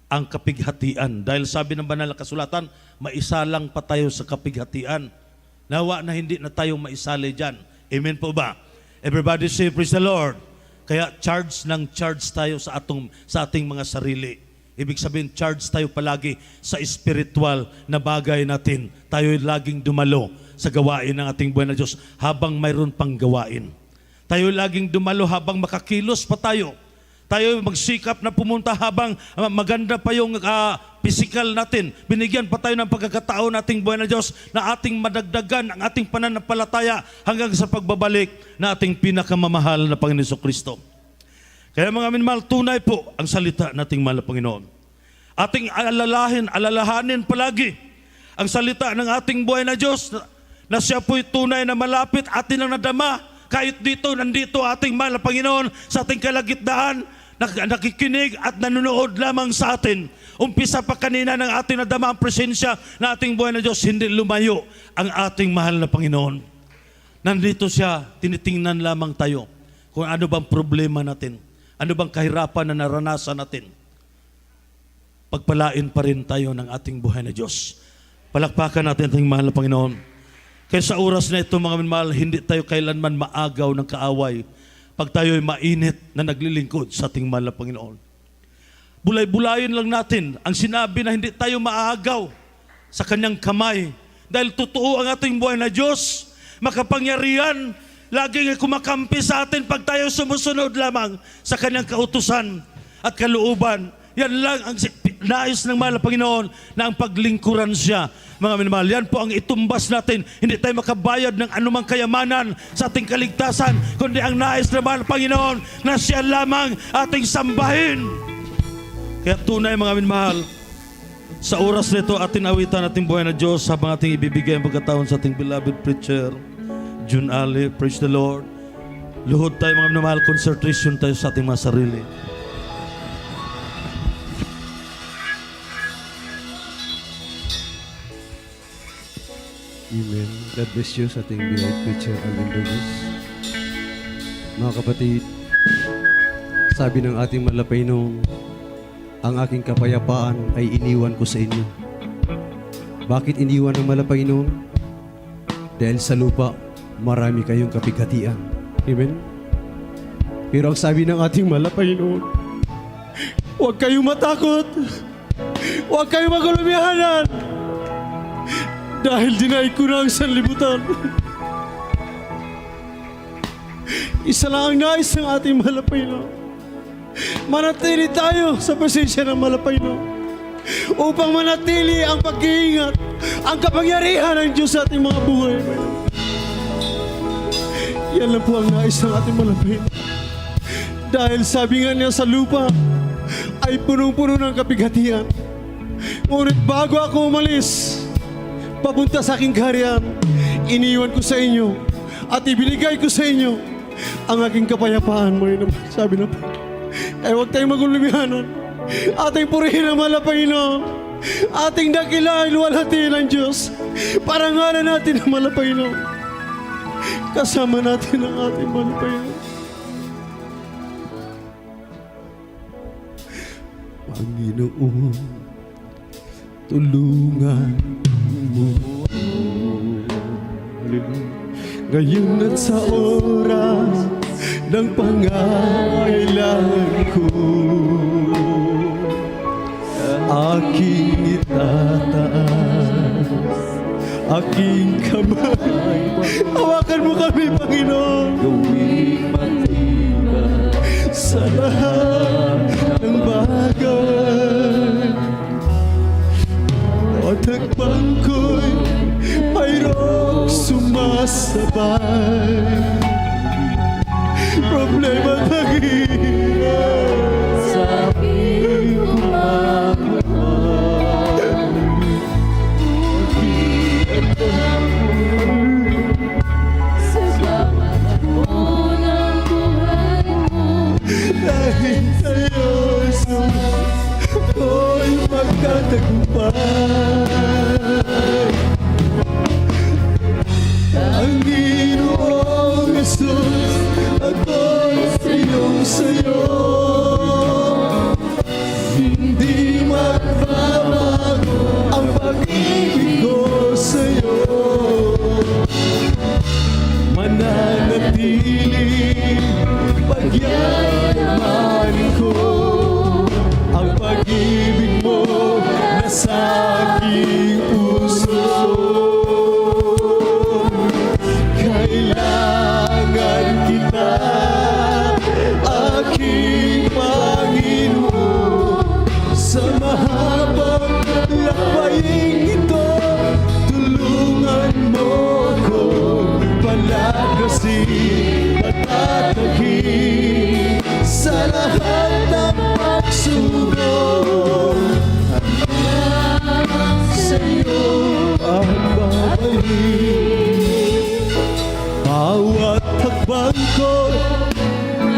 ang kapighatian. Dahil sabi ng banal na kasulatan, maisalang pa tayo sa kapighatian. Nawa na hindi na tayo maisali dyan. Amen po ba? Everybody say, praise the Lord. Kaya charge tayo sa ating mga sarili. Ibig sabihin, charge tayo palagi sa spiritual na bagay natin. Tayo laging dumalo sa gawain ng ating buhay na Diyos habang mayroon pang gawain. Tayo laging dumalo habang makakilos pa tayo. Tayo magsikap na pumunta habang maganda pa yung physical natin. Binigyan pa tayo ng pagkakataon nating buhay na Diyos na ating madagdagan ang ating pananampalataya hanggang sa pagbabalik na ating pinakamamahal na Panginoon Jesucristo. Kaya mga minamahal, tunay po ang salita nating mahal na Panginoon. Ating alalahanin palagi ang salita ng ating buhay na Diyos na siya po'y tunay na malapit, atin lang nadama. Kahit nandito ating mahal na Panginoon sa ating kalagitnaan, nakikinig at nanonood lamang sa atin. Umpisa pa kanina ng ating nadama ang presensya na ating buhay na Diyos, hindi lumayo ang ating mahal na Panginoon. Nandito siya, tinitingnan lamang tayo kung ano bang problema natin. Ano bang kahirapan na naranasan natin? Pagpalain pa rin tayo ng ating buhay na Diyos. Palakpakan natin ating mahal na Panginoon. Kaya sa oras na ito mga minamahal, hindi tayo kailanman maagaw ng kaaway pag tayo'y mainit na naglilingkod sa ating mahal na Panginoon. Bulay-bulayin lang natin ang sinabi na hindi tayo maagaw sa kanyang kamay. Dahil totoo ang ating buhay na Diyos, makapangyarihan, laging kumakampi sa atin pag tayo sumusunod lamang sa kanyang kautusan at kalooban. Yan lang ang nais ng mahal na Panginoon na ang paglingkuran siya. Mga minamahal, yan po ang itumbas natin. Hindi tayo makabayad ng anumang kayamanan sa ating kaligtasan, kundi ang nais ng mahal na Panginoon na siya lamang ating sambahin. Kaya tunay mga minamahal, sa oras nito atin awitan ating buhay na Diyos habang ating ibibigay ang pagkataon sa ating beloved preacher, June Ali. Praise the Lord. Luhod tayo mga minamahal, concentration tayo sa ating mga sarili. Amen. God bless you sa ating beloved preacher, Alvin Douglas. Mga kapatid, sabi ng ating Malapainong, ang aking kapayapaan ay iniwan ko sa inyo. Bakit iniwan ng Malapainong? Dahil sa lupa, marami kayong kapighatian. Amen? Pero ang sabi ng ating Malapainong, huwag kayong matakot. Huwag kayong magulumihanan. Dahil dinaig ko na ang sanlibutan. Isa lang ang nais ng ating mahal na Panginoon. Manatili tayo sa presensya ng mahal na Panginoon upang manatili ang pag-iingat, ang kapangyarihan ng Diyos sa ating mga buhay. Yan lang po ang nais ng ating mahal na Panginoon. Dahil sabi nga niya sa lupa ay punong-puno ng kapighatian. Ngunit bago ako umalis papunta sa aking kaharian, iniwan ko sa inyo at ibinigay ko sa inyo ang aking kapayapaan. Muli naman, sabi na po. Ay huwag tayong magulumihanan. Ating purihin ang mahal na Panginoon. Ating dakilain, luwalhatiin ang Diyos. Parangalan natin ang mahal na Panginoon. Kasama natin ang ating mahal na Panginoon. Panginoon, tulungan mo ngayon at sa oras ng pangailangan ko. Aking itataas aking kamay, hawakan mo kami, Panginoon, gawing matibay sa lahat ng bagay. At hakbang ko'y mayroong sumasabay, problema at pag-iingat sa aking kumamahal. Sa bawat takbo ng buhay mo, Dahil sa'yo, Jesus, ako'y magtatagumpay. Panginoong Jesus, ako'y sa'yo. Hindi magbabago ang pag-ibig ko sa'yo. Mananatili pagyayaman ko ang pag-ibig sa aking puso. Kailangan kita, aking Panginoon. Sa mahabang lakbayin ito, tulungan mo ko palakasin, patatagin sa lahat ng pagsubok. Sa iyo ang babalik. Bawat hakbang ko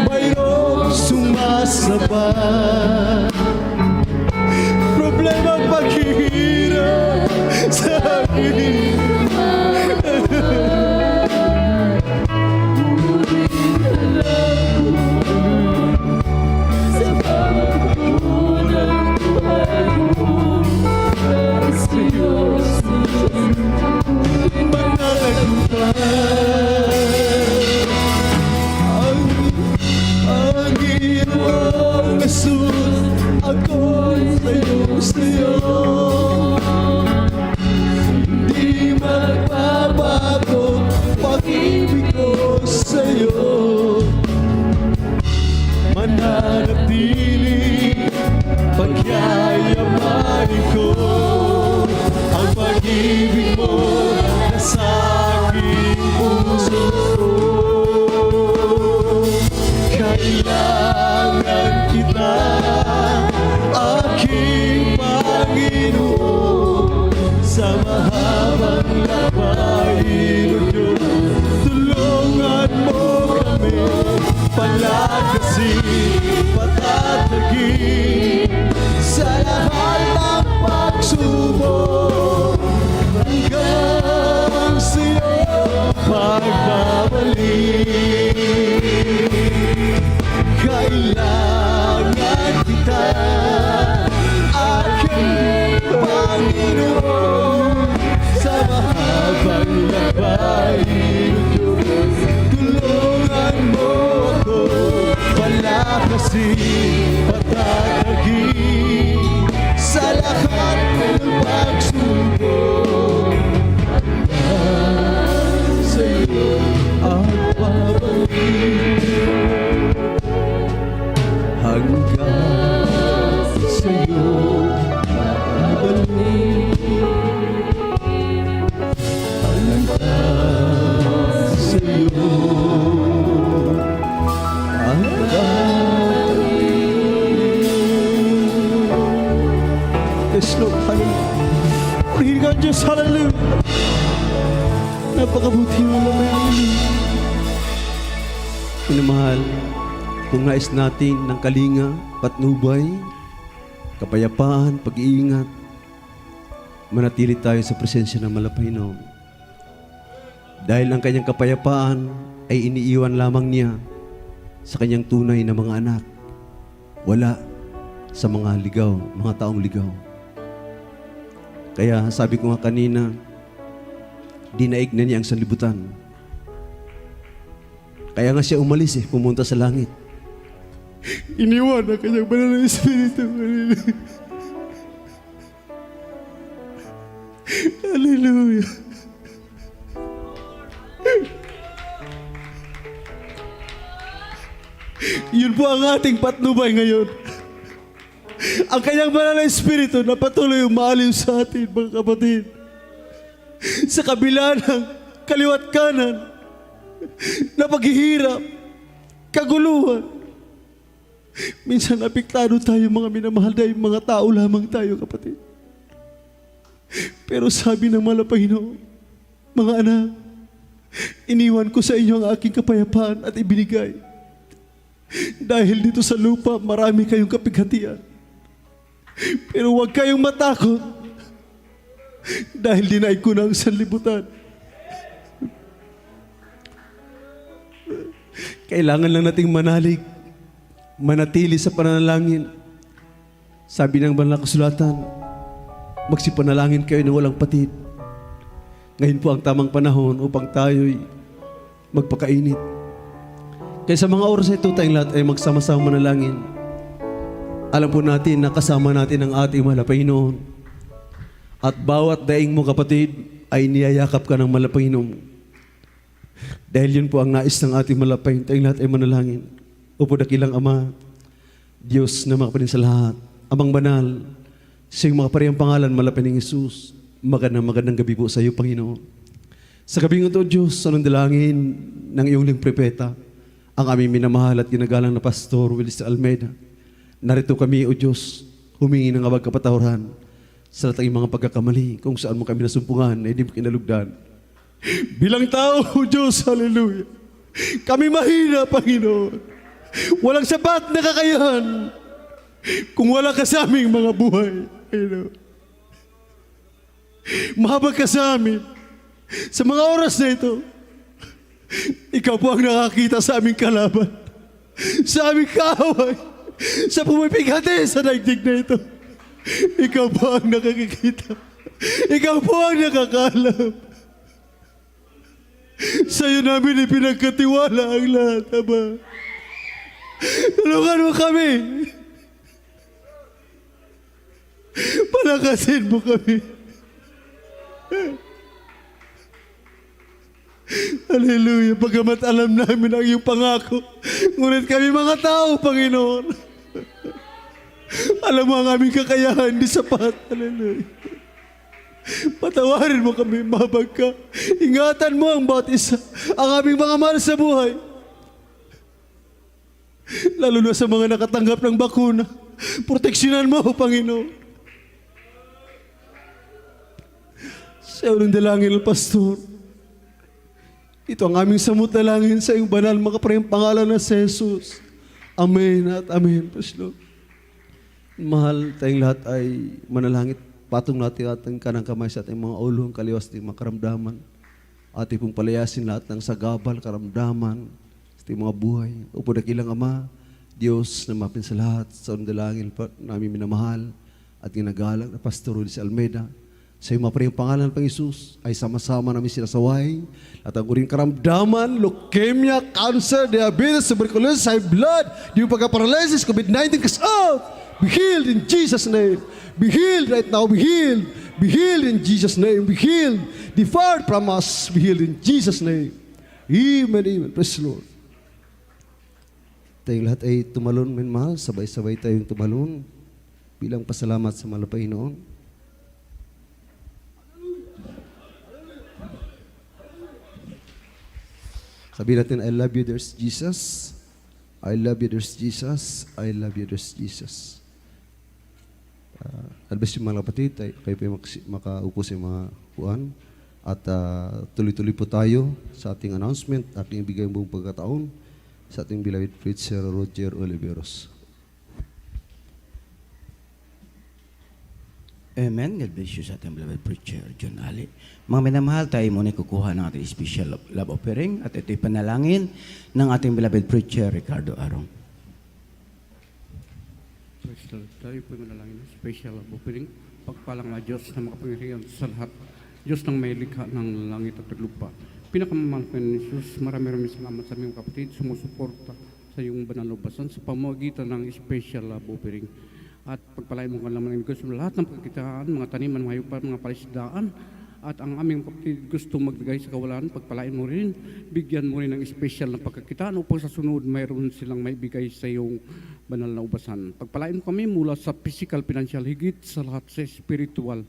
mayroong sumasabay. Problema paghihirap sa akin. Sa pagkukulang buhay mo, sa Diyos Ang iyong asun, ako'y sa'yo. Di magbabago pag-ibig ko sa'yo. Mananatili pagyayamanin ko ang pag-ibig mo na sa aking puso. Kailangan kita, aking Panginoon. Sa mahabang lakbayin, O Diyos, tulungan mo kami palakasin, patatagin sa lahat ng pagsubok. Hanggang sa'yo magbabalik. Kailangan kita, aking Panginoon. Sa mahabang lakbayin, O Diyos, tulungan mo ako palakasin, patatagin sa lahat ng pagsubok. Sa iyo ang babalik. Hanggang sa iyo babalik. Hanggang sa iyo ang babalik. Yes, Lord, hallelujah. Purihin ka, Diyos, hallelujah. Napakabuti mo naman. Minamahal, kung nais natin ng kalinga, patnubay, kapayapaan, pag-iingat, manatili tayo sa presensya ng Malapaynoon. Dahil ang kanyang kapayapaan ay iniiwan lamang niya sa kanyang tunay na mga anak. Wala sa mga ligaw, mga taong ligaw. Kaya sabi ko nga kanina, dinaig na niya ang sanlibutan. Kaya nga siya umalis pumunta sa langit. Iniwan ang kanyang banal na Espiritu. Hallelujah. Yun po ang ating patnubay ngayon. Ang kanyang banal na Espiritu na patuloy umaliw sa atin, mga kapatid. Sa kabila ng kaliwat kanan na paghihirap, kaguluhan. Minsan apektado tayo, mga minamahal, dahil mga tao lamang tayo, kapatid. Pero sabi ng Malapaynoon, mga anak, iniwan ko sa inyo ang aking kapayapaan at ibinigay. Dahil dito sa lupa, marami kayong kapighatian. Pero huwag kayong matakot, dahil dinaig ko na ang sanlibutan. Kailangan lang nating manalig, manatili sa pananalangin. Sabi ng banal na kasulatan, magsipanalangin kayo na walang patid. Ngayon po ang tamang panahon upang tayo'y magpakainit. Kaya sa mga oras na ito, tayong lahat ay magsama-sama manalangin. Alam po natin na kasama natin ang ating Malapaynoon. At bawat daing mo kapatid ay niyayakap ka ng Panginoon. Dahil yun po ang nais ng ating malapay. Tayong lahat ay manalangin. Upo dakilang Ama, Diyos na makapanin sa lahat, Amang Banal, sa iyong makaparehang pangalan, malapay ng Isus, magandang gabi po sa iyo, Panginoon. Sa gabing ito, Diyos, anong dalangin ng iyong lingprepeta, ang aming minamahal at ginagalang na Pastor Willis Almeida. Narito kami, O Diyos, humingi ng abag kapatawaran sa lahat ng mga pagkakamali kung saan mo kami nasumpungan na hindi mo kinalugdan. Bilang tao, O Diyos, hallelujah, kami mahina, Panginoon. Walang sapat na kakayahan kung wala ka sa aming mga buhay. Panginoon. Mahabag ka sa amin sa mga oras na ito. Ikaw po ang nakakita sa aming kalaban, sa aming kaaway, sa pumipighati sa daigdig na ito. Ikaw po ang nakakikita. Ikaw po ang nakakalam. Sa iyo namin ipinagkatiwala ang lahat, Ama. Tulungan mo kami. Palakasin mo kami. Hallelujah. Bagamat alam namin ang iyong pangako, ngunit kami mga tao, Panginoon. Alam mo ang aming kakayahan, di sapat. Hallelujah. Patawarin mo kami, mabag ka. Ingatan mo ang bawat isa, ang aming mga mahal sa buhay. Lalo na sa mga nakatanggap ng bakuna. Proteksyonan mo, Panginoon. Sa iyo ng dalangin, Pastor. Ito ang aming samot dalangin sa iyong banal, makaparehang pangalan na si Jesus. Amen at amen. Praise Lord. Mahal, tayong lahat ay manalangit. Patong natin ating kanang kamay sa ating mga ulong kaliwas ng mga karamdaman. Ating pong palayasin lahat ng sagabal, karamdaman, sa ating mga buhay. Upo dakilang Ama, Diyos na mapin sa lahat, sa dalangin namin minamahal at ginagalang na Pastor Willis Almeida. Sa iyong maparehang pangalan, Pang Isus, ay sama-sama namin sinasaway at ang uring karamdaman, leukemia, cancer, diabetes, tuberculosis, high blood, yung pagka-paralysis, COVID-19, cast out. Be healed in Jesus' name. Be healed right now. Be healed. Be healed in Jesus' name. Be healed. Depart from us. Be healed in Jesus' name. Amen, amen. Praise the Lord. Tayong lahat ay tumalon, minmahal. Sabay-sabay tayong tumalon bilang pasalamat sa malapay noon. Sabihin natin, I love you, there's Jesus. I love you, there's Jesus. I love you, there's Jesus. Advice yung mga kapatid, kayo po makaupo sa mga kuhan. At tuloy-tuloy po tayo sa ating announcement, aking ibigay buong pagkataon sa ating beloved preacher, Roger Oliveros. Amen. God bless you sa ating beloved preacher, John Ali. Mga minamahal, tayo muna kukuha ng ating special love offering at ito'y panalangin ng ating beloved preacher, Ricardo Arong. Praise the Lord. Tayo po manalangin ng special love offering. Pagpalang na Diyos na makapangyarihan sa lahat. Diyos ng may likha ng langit at lupa. Pinakamamahal ko ni Jesus, marami salamat sa aming kapatid, sumusuporta sa iyong banal na basan sa pamamagitan ng special love offering. At pagpalain mo ka naman ng gusto lahat ng pagkitaan, mga taniman, mga hayupan, mga palisdaan. At ang aming kapatid gusto magbigay sa kawalan, pagpalain mo rin, bigyan mo rin ng special na pagkakitaan upang sa sunod mayroon silang maibigay sa iyong banal na ubasan. Pagpalain mo kami mula sa physical, financial, higit sa lahat sa spiritual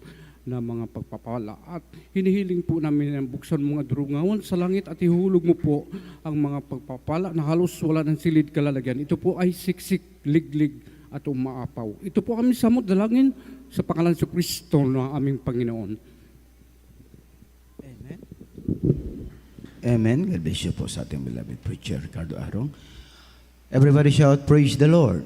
na mga pagpapala. At hinihiling po namin ang buksan mga durungawan sa langit at ihulog mo po ang mga pagpapala na halos wala ng silid kalalagyan. Ito po ay siksik, liglig at umaapaw. Ito po kami samot dalangin sa pangalan sa Kristo na aming Panginoon. Amen. Amen. God bless you po sa ating beloved preacher, Ricardo Arong. Everybody shout, praise the Lord.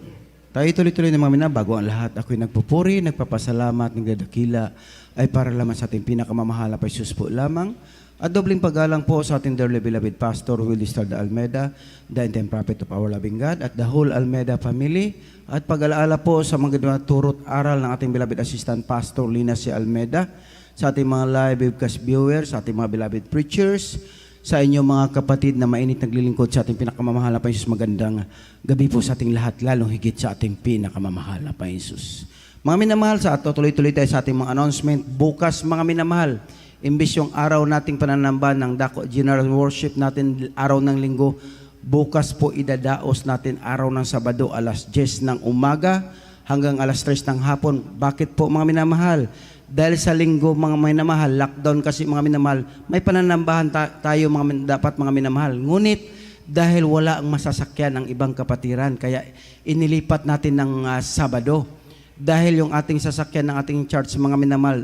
Tayo tuloy-tuloy na mga bago ang lahat. Ako'y nagpupuri, nagpapasalamat, nagdadakila ay para lamang sa ating pinakamamahala pa Jesus po lamang. At dobling paggalang po sa ating dearly beloved Pastor Willis Almeida, the end prophet of our loving God, at the whole Almeida family. At pag-alaala po sa mga turot aral ng ating beloved assistant Pastor Lina C. Almeida, sa ating mga live webcast viewers, sa ating mga beloved preachers, sa inyong mga kapatid na mainit naglilingkod sa ating pinakamamahal na Panginoon. Magandang gabi po sa ating lahat, lalong higit sa ating pinakamamahal na Panginoon. Mga minamahal, sa ato, tuloy-tuloy tayo sa ating mga announcement. Bukas, mga minamahal, imbis yung araw nating pananamba ng Dako General Worship natin, araw ng linggo, bukas po idadaos natin araw ng Sabado, alas 10 ng umaga hanggang alas 3 ng hapon. Bakit po, mga minamahal? Dahil sa linggo, mga minamahal, lockdown kasi, mga minamahal, may pananambahan tayo, dapat mga minamahal. Ngunit, dahil wala ang masasakyan ng ibang kapatiran, kaya inilipat natin ng Sabado. Dahil yung ating sasakyan ng ating church, mga minamahal,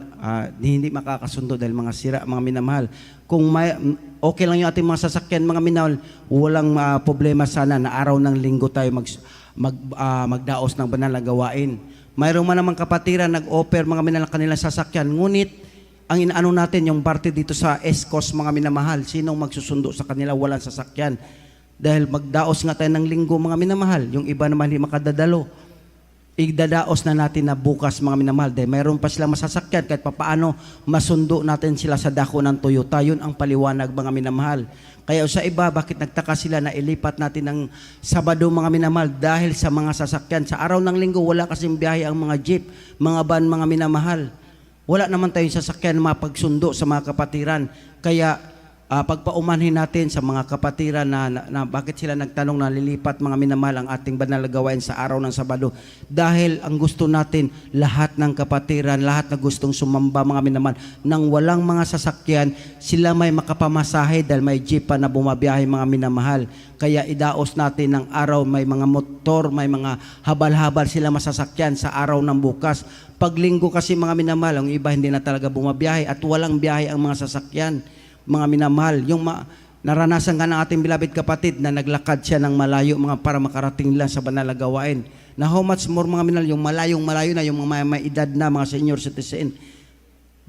hindi makakasundo dahil mga sira, mga minamahal. Kung okay lang yung ating mga sasakyan, mga minamahal, walang problema sana na araw ng linggo tayo magdaos ng banal na gawain. Mayroong man namang kapatiran nag-offer, mga minamahal, kanilang sasakyan. Ngunit, ang inaano natin, yung parte dito sa Escos, mga minamahal, sinong magsusundo sa kanila, walang sasakyan. Dahil magdaos nga tayo ng linggo, mga minamahal, yung iba naman hindi makadadalo. Idadaos na natin na bukas, mga minamahal, dahil mayroon pa silang masasakyan kahit papaano masundo natin sila sa dako ng Toyota. Yun ang paliwanag, mga minamahal. Kaya sa iba, bakit nagtaka sila na ilipat natin ng Sabado, mga minamahal, dahil sa mga sasakyan. Sa araw ng linggo, wala kasing biyahe ang mga jeep, mga van, mga minamahal. Wala naman tayong sasakyan na mapagsundo sa mga kapatiran. Kaya pagpaumanhin natin sa mga kapatiran na bakit sila nagtanong na lilipat, mga minamahal, ang ating banal na gawain sa araw ng Sabado. Dahil ang gusto natin, lahat ng kapatiran, lahat na gustong sumamba, mga minamahal, nang walang mga sasakyan, sila may makapamasahe dahil may jeep pa na bumabiyahe, mga minamahal. Kaya idaos natin ng araw, may mga motor, may mga habal-habal sila masasakyan sa araw ng bukas. Paglinggo kasi, mga minamahal, ang iba hindi na talaga bumabiyahe at walang biyahe ang mga sasakyan. Mga minamahal, yung naranasan ka ng ating beloved kapatid na naglakad siya ng malayo, mga para makarating lang sa banal na gawain. Na how much more, mga minamahal, yung malayo na, yung mga may edad na, mga senior citizen.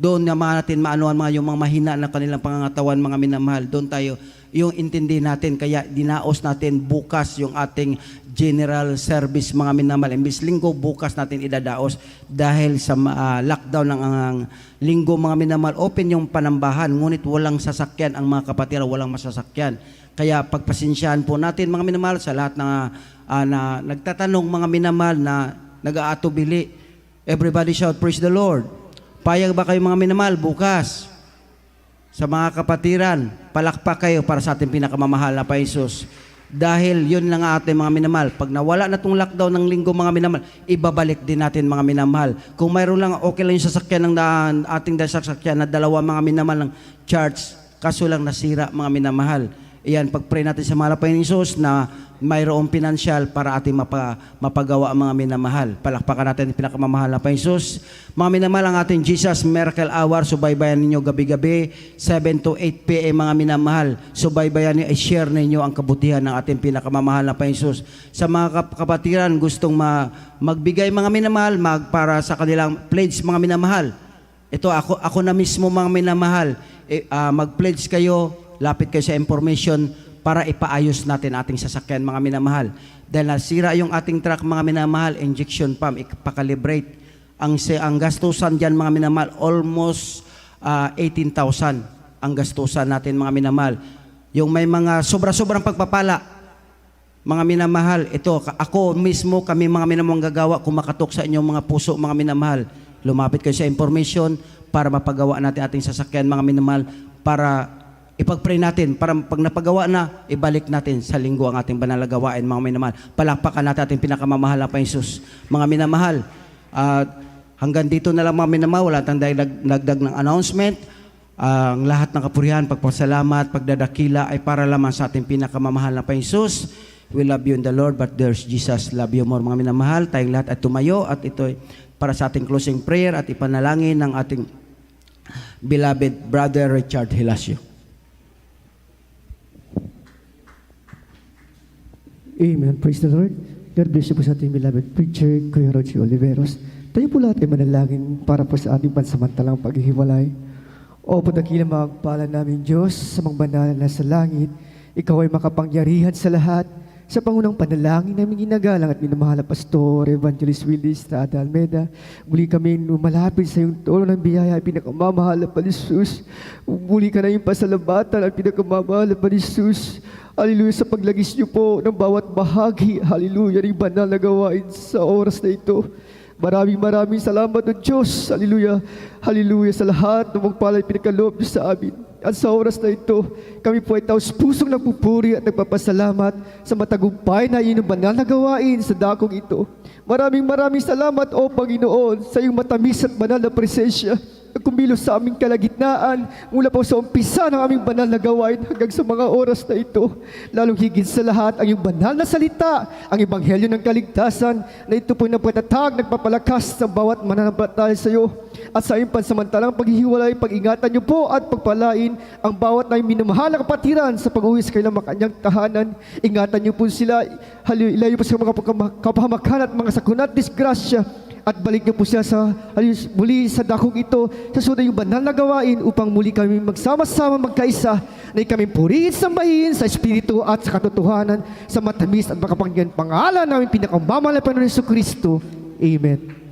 Doon naman natin maanuan yung mga mahina na kanilang pangangatawan, mga minamahal. Doon tayo, yung intindi natin, kaya dinaos natin bukas yung ating general service, mga minamahal. Imbis linggo, bukas natin idadaos dahil sa lockdown ng linggo, mga minamahal. Open yung panambahan, ngunit walang sasakyan ang mga kapatid, walang masasakyan. Kaya pagpasensyahan po natin, mga minamahal, sa lahat na nagtatanong, mga minamahal, na nag-aatubili. Everybody shout, praise the Lord. Payag ba kayo, mga minamahal, bukas? Sa mga kapatiran, palakpak kayo para sa ating pinakamamahal na Jesus. Dahil yun lang ang ating mga minamahal. Pag nawala na itong lockdown ng linggo, mga minamahal, ibabalik din natin, mga minamahal. Kung mayroon lang, okay lang yung sasakyan ng ating sasakyan na dalawa, mga minamahal, ng church, kaso lang nasira, mga minamahal. Iyan, pag-pray natin sa mahal na Panginoong Hesus na mayroong pinansyal para ating mapagawa ang mga minamahal. Palakpakan natin ang pinakamamahal na Panginoong Hesus. Mga minamahal, ang ating Jesus Miracle Hour, subaybayan ninyo gabi-gabi, 7 to 8 p.m. mga minamahal. Subaybayan ninyo, i-share ninyo ang kabutihan ng ating pinakamamahal na Panginoong Hesus. Sa mga kapatiran, gustong magbigay, mga minamahal, para sa kanilang pledge, mga minamahal. Ito, ako na mismo, mga minamahal, mag-pledge kayo, lapit kayo sa information para ipaayos natin ating sasakyan, mga minamahal. Dahil nasira yung ating truck, mga minamahal, injection pump, ipakalibrate. Ang gastusan dyan, mga minamahal, almost 18,000 ang gastusan natin, mga minamahal. Yung may mga sobra-sobrang pagpapala, mga minamahal, ito, ako mismo, kami mga minamahal gagawa, kumakatok sa inyong mga puso, mga minamahal. Lumapit kayo sa information para mapagawa natin ating sasakyan, mga minamahal, para ipag-pray natin, para pag napagawa na, ibalik natin sa linggo ang ating banal na gawain, mga minamahal. Palakpakan natin ating pinakamamahal na Panginoong Hesus. Mga minamahal, hanggang dito na lang, mga minamahal, wala tayong dagdag ng announcement. Ang lahat ng kapurihan, pagpasalamat, pagdadakila ay para lamang sa ating pinakamamahal na Panginoong Hesus. We love you in the Lord, but there's Jesus love you more, mga minamahal. Tayong lahat ay tumayo at ito para sa ating closing prayer at ipanalangin ng ating beloved brother Richard Hilasio. Amen. Praise the Lord. God bless you po sa ating beloved preacher, Kuya Roger Oliveros. Tayo po lahat ay manalangin para po sa ating pansamantalang paghihiwalay. O padakilang magpala namin Diyos sa mga banal na sa langit, Ikaw ay makapangyarihan sa lahat. Sa pangunang panalangin namin ginagalang at minamahal na Pastor Evangelist Willie Estrada Almeida, muli kami lumalapit sa iyong tulong ng biyaya, pinakamamahal na Palisus. Muli ka na yung pasalamatan at pinakamamahal na Palisus. Hallelujah, sa paglagis niyo po ng bawat bahagi. Hallelujah, rin banal na gawain sa oras na ito. Maraming salamat o Diyos. Hallelujah. Hallelujah sa lahat ng magpalay pinagkaloob niyo sa amin. At sa oras na ito, kami po ay taos pusong nagpupuri at nagpapasalamat sa matagumpay na inyong banal na gawain sa dakong ito. Maraming salamat o Panginoon sa iyong matamis at banal na presensya na kumilos sa aming kalagitnaan mula po sa umpisa ng aming banal na gawain hanggang sa mga oras na ito. Lalong higit sa lahat ang iyong banal na salita, ang ebanghelyo ng kaligtasan na ito po napatatag, nagpapalakas sa bawat mananampalataya sa iyo. At sa iyong pansamantalang paghihiwalay, pag-ingatan niyo po at pagpalain ang bawat na minamahal na kapatiran sa pag-uwi sa kanilang makanyang tahanan. Ingatan niyo po sila, ilayo po sa mga kapahamakan at mga sakunat, disgrasya, at balik niyo po siya muli sa dakong ito sa sunod yung banal na gawain upang muli kami magsama-sama magkaisa na kami purihin sambahin sa Espiritu at sa katotohanan sa matamis at makapangyarihan pangalan namin pinakamamahal na Panginoon Jesucristo. Amen.